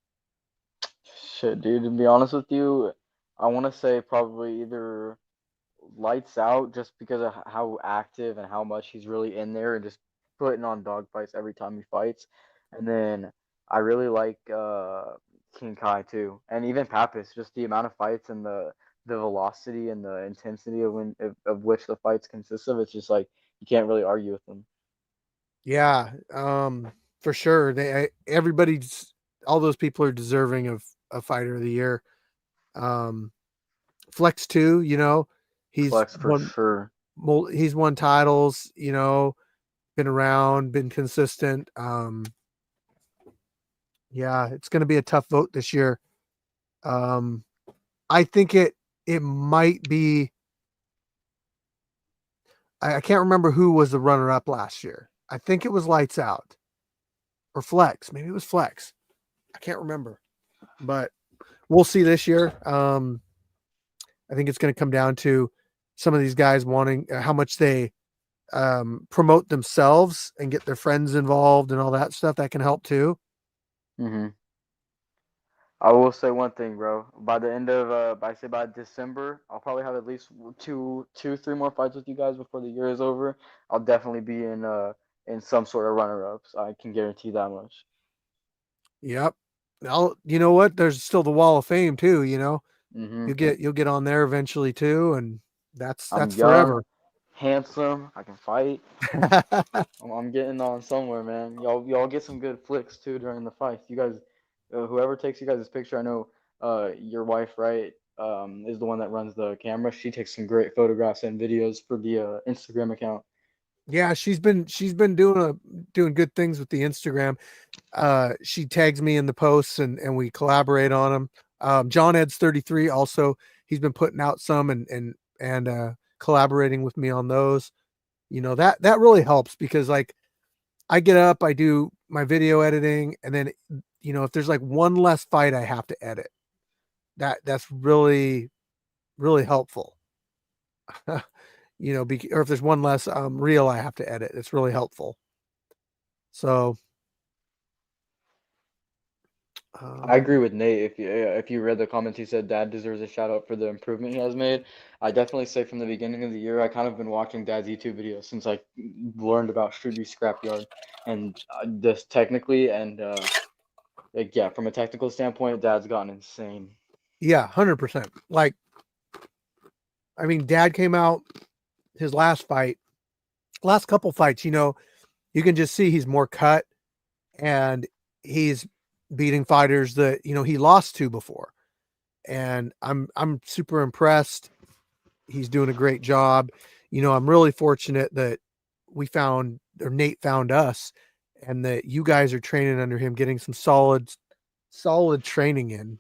Shit, dude, to be honest with you, I want to say probably either Lights Out, just because of how active and how much he's really in there and just putting on dog fights every time he fights. And then I really like King Kai too, and even Pappas, just the amount of fights and the velocity and the intensity of which the fights consist of. It's just like you can't really argue with them. Yeah, for sure. All those people are deserving of a fighter of the year. Flex too, he's Flex for sure. He's won titles, been around, been consistent. Yeah, it's going to be a tough vote this year. I think it might be. I can't remember who was the runner-up last year. I think it was Lights Out or Flex. Maybe it was Flex. I can't remember, but we'll see this year. I think it's going to come down to some of these guys wanting how much they promote themselves and get their friends involved and all that stuff. That can help too. Mm-hmm. I will say one thing, bro. By the end of, by December, I'll probably have at least 3 more fights with you guys before the year is over. I'll definitely be in some sort of runner-ups. I can guarantee that much. Yep. You know what? There's still the Wall of Fame too. Mm-hmm. You'll get on there eventually too, and that's I'm forever. Young, handsome, I can fight. I'm getting on somewhere, man. Y'all get some good flicks too during the fights. You guys, whoever takes you guys' picture, I know your wife, right, is the one that runs the camera. She takes some great photographs and videos for the Instagram account. Yeah, she's been doing good things with the Instagram. She tags me in the posts and we collaborate on them. John Ed's 33 also, he's been putting out some and collaborating with me on those. That really helps because like I get up, I do my video editing, and then if there's like one less fight I have to edit, that's really, really helpful. Or if there's one less reel I have to edit, it's really helpful. So I agree with Nate. If you read the comments, he said Dad deserves a shout out for the improvement he has made. I definitely say from the beginning of the year, I kind of been watching Dad's YouTube videos since I learned about Shruby Scrapyard, and this technically and from a technical standpoint, Dad's gotten insane. Yeah, 100%. Like I mean, Dad came out his last couple fights, you know, you can just see he's more cut and he's beating fighters that, you know, he lost to before. And I'm super impressed. He's doing a great job. You know, I'm really fortunate that Nate found us and that you guys are training under him, getting some solid training in.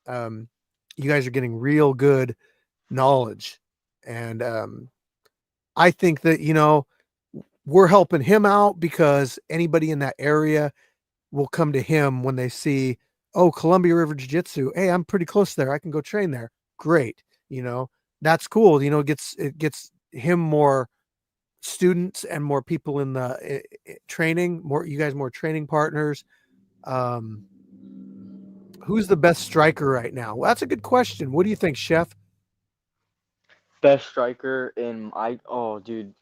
You guys are getting real good knowledge. And I think that, you know, we're helping him out because anybody in that area will come to him when they see, oh, Columbia River Jiu-Jitsu. Hey, I'm pretty close there. I can go train there. Great. You know, that's cool. You know, it gets him more students and more people in the training, you guys more training partners. Who's the best striker right now? Well, that's a good question. What do you think, Chef? Best striker dude,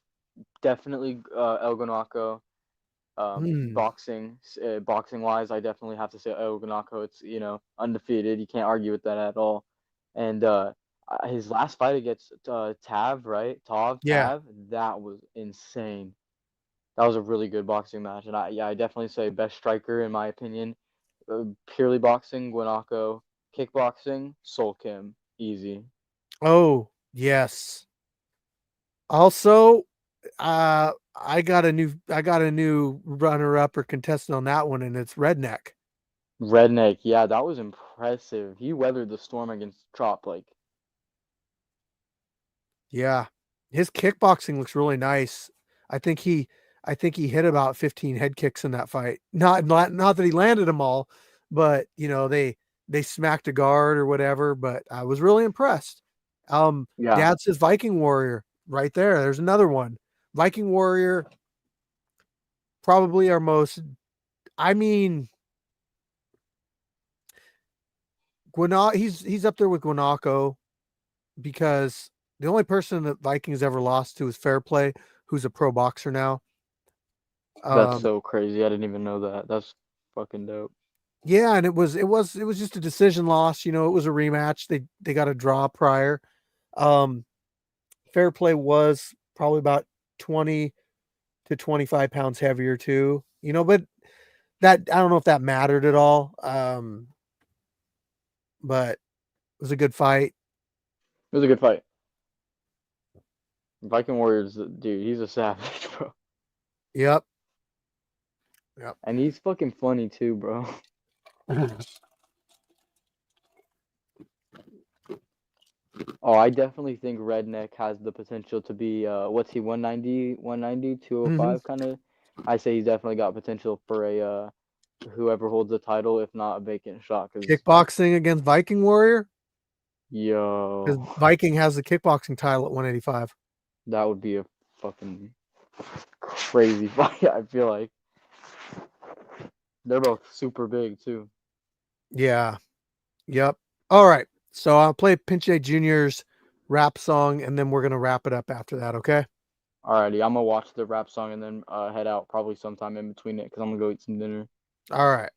definitely El Guanaco. Boxing wise, I definitely have to say El Guanaco. It's, you know, undefeated. You can't argue with that at all. And his last fight against Tav, right? Yeah. Tav, that was insane. That was a really good boxing match. And I definitely say best striker in my opinion. Purely boxing, Guanaco. Kickboxing, Sol Kim, easy. Oh, yes. Also, I got a new runner-up or contestant on that one, and it's Redneck. Redneck, yeah, that was impressive. He weathered the storm against Trop, like. Yeah, his kickboxing looks really nice. I think he hit about 15 head kicks in that fight. Not that he landed them all, but you know, they smacked a guard or whatever. But I was really impressed. Yeah. Dad says Viking Warrior right there. There's another one. Viking Warrior, probably our most. I mean, he's up there with Guanaco because the only person that Vikings ever lost to is Fair Play, who's a pro boxer now. That's so crazy. I didn't even know that. That's fucking dope. Yeah, and it was just a decision loss. You know, it was a rematch. They got a draw prior. Fair Play was probably about 20 to 25 pounds heavier too. You know, but that I don't know if that mattered at all. But it was a good fight. It was a good fight. Viking Warriors, dude, he's a savage, bro. Yep. And he's fucking funny too, bro. Oh, I definitely think Redneck has the potential to be, what's he, 190, 205 kind of? I say he's definitely got potential for a whoever holds the title, if not a vacant shot. Kickboxing against Viking Warrior? Yo. Because Viking has the kickboxing title at 185. That would be a fucking crazy fight, I feel like. They're both super big, too. Yeah. Yep. All right. So I'll play Pinche Jr.'s rap song, and then we're going to wrap it up after that, okay? Alrighty. I'm going to watch the rap song and then head out probably sometime in between it because I'm going to go eat some dinner. All right.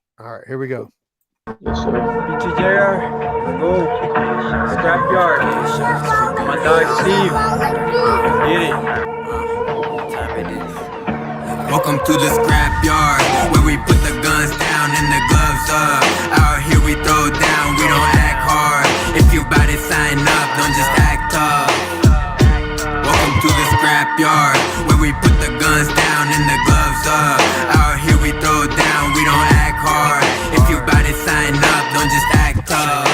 Here we go. Yes, sir. Pinche JR, go. Scrapyard. My dog Steve. Get it. Welcome to the scrapyard, where we put the guns down and the gloves up. Out here we throw down, we don't act hard. If you bout it, sign up, don't just act tough. Welcome to the scrapyard, where we put the guns down and the gloves up. Out here we throw down, we don't act hard. If you bout it, sign up, don't just act tough.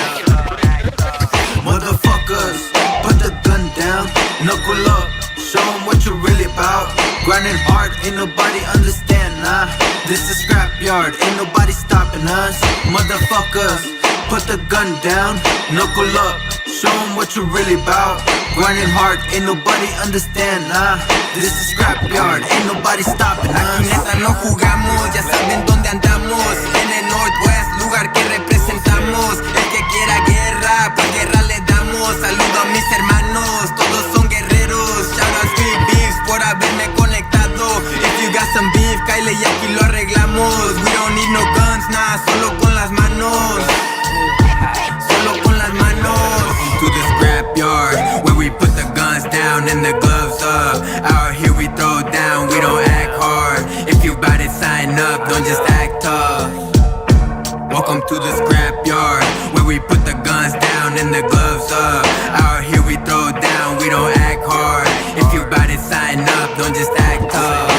Motherfuckers, put the gun down, knuckle up, show 'em what you're really about. Grinding hard, ain't nobody understand, nah. This is Scrapyard, ain't nobody stopping us. Motherfuckers, put the gun down, knuckle up, show 'em what you're really about. Grinding hard, ain't nobody understand, nah. This is Scrapyard, ain't nobody stopping us. Aquí neta no jugamos, ya saben dónde andamos. En el Northwest, lugar que representamos. El que quiera guerra, pues guerra le damos. Saludo a mis hermanos, todos son guerreros. Shout out Street Beefs por haberme conectado. If you got some beef, Kyle, y aquí lo arreglamos. We don't need no guns, nah, solo con las manos. Solo con las manos. To the scrapyard, where we put the to the scrapyard, where we put the guns down and the gloves up. Out here we throw down, we don't act hard. If you bout it, sign up, don't just act tough.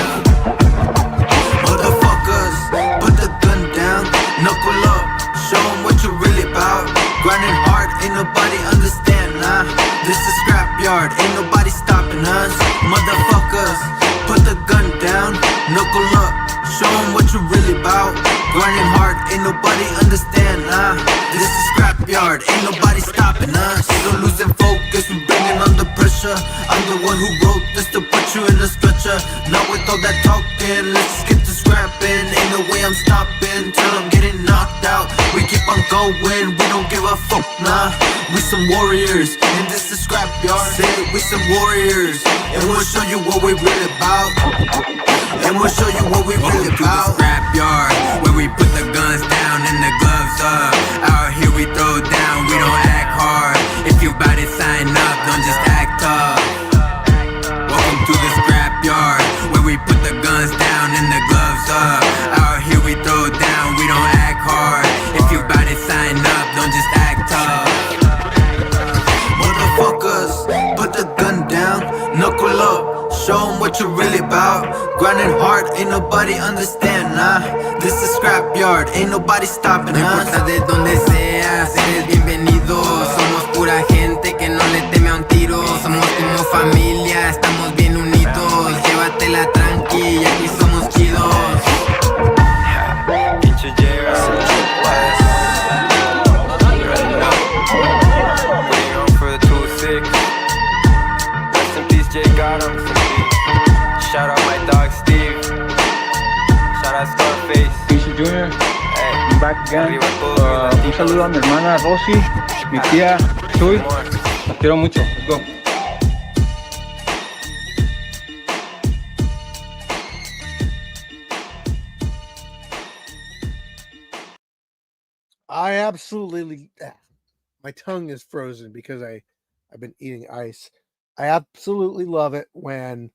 Motherfuckers, put the gun down, knuckle up, show 'em what you really about. Grinding hard, ain't nobody understand, nah. This is scrapyard, ain't nobody stopping us. Motherfuckers, put the gun down, knuckle up, show 'em what you really about. Grinding hard, ain't nobody understand, nah. This is scrapyard, ain't nobody stopping us. Ain't no losing focus, we bringing on the pressure. I'm the one who wrote this to put you in a stretcher. Not with all that talking, let's just get to scrapping. Ain't no way I'm stopping till I'm getting knocked out. We keep on going, we don't give a fuck, nah. We some warriors, and this is scrapyard. Say it, we some warriors, and we'll show you what we really about. And we'll show you what we really about. Scrapyard, where we put the guns down and the gloves up. Out here we throw down, we don't act hard. If you bout it, sign up, don't just act tough. Welcome to the scrapyard, where we put the guns down and the gloves up. Out here we throw down, we don't act hard. If you bout it, sign up, don't just act tough. Motherfuckers, put the gun down, knuckle up, show 'em what you really about. Grinding hard, ain't nobody understand, nah. This is scrapyard, ain't nobody stopping us. No importa de donde seas, eres bienvenido. Somos pura gente que no le teme a un tiro. Somos como familia, estamos bien unidos. Llévatela tranqui, aquí somos chidos. Pinche J.R. Waiting on for the 2-6. Rest in peace, Jay got him. Shout out my dog Steve. Shout out Scarface. Pinche Junior. Hey, I'm back again. Un saludo a mi hermana Rosy, mi tía Chuy. Los quiero mucho. Let's go. I absolutely, my tongue is frozen because I've been eating ice. I absolutely love it when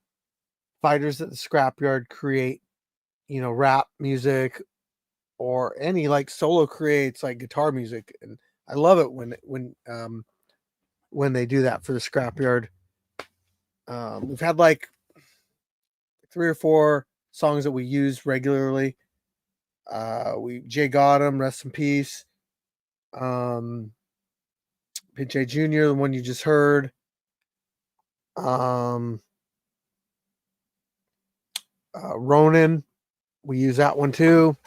fighters at the scrapyard create, rap music or any like solo creates like guitar music, and I love it when they do that for the scrapyard. We've had like 3 or 4 songs that we use regularly. Jay Gotham, rest in peace. Pinche Junior, the one you just heard. Ronin, we use that one too.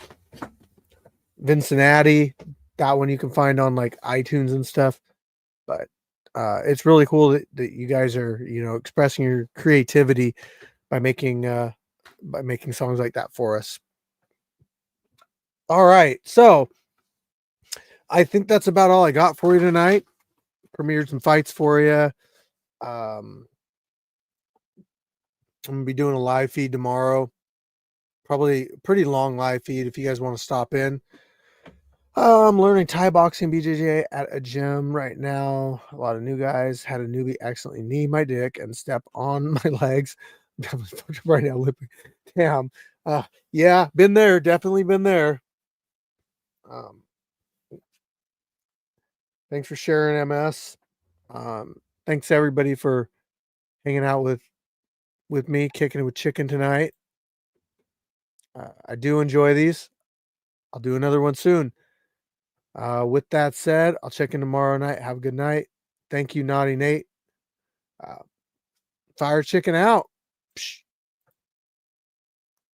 Cincinnati, that one you can find on like iTunes and stuff. But it's really cool that you guys are, expressing your creativity by making songs like that for us. All right, so I think that's about all I got for you tonight. Premiered some fights for you. I'm gonna be doing a live feed tomorrow. Probably a pretty long live feed if you guys want to stop in. I'm learning Thai boxing BJJ at a gym right now. A lot of new guys. Had a newbie accidentally knee my dick and step on my legs. Right now, lipping. Damn. Yeah, been there. Definitely been there. Thanks for sharing, MS. Thanks everybody for hanging out with me, kicking it with chicken tonight. I do enjoy these. I'll do another one soon. With that said, I'll check in tomorrow night. Have a good night. Thank you, Naughty Nate. Fire Chicken out. Psh.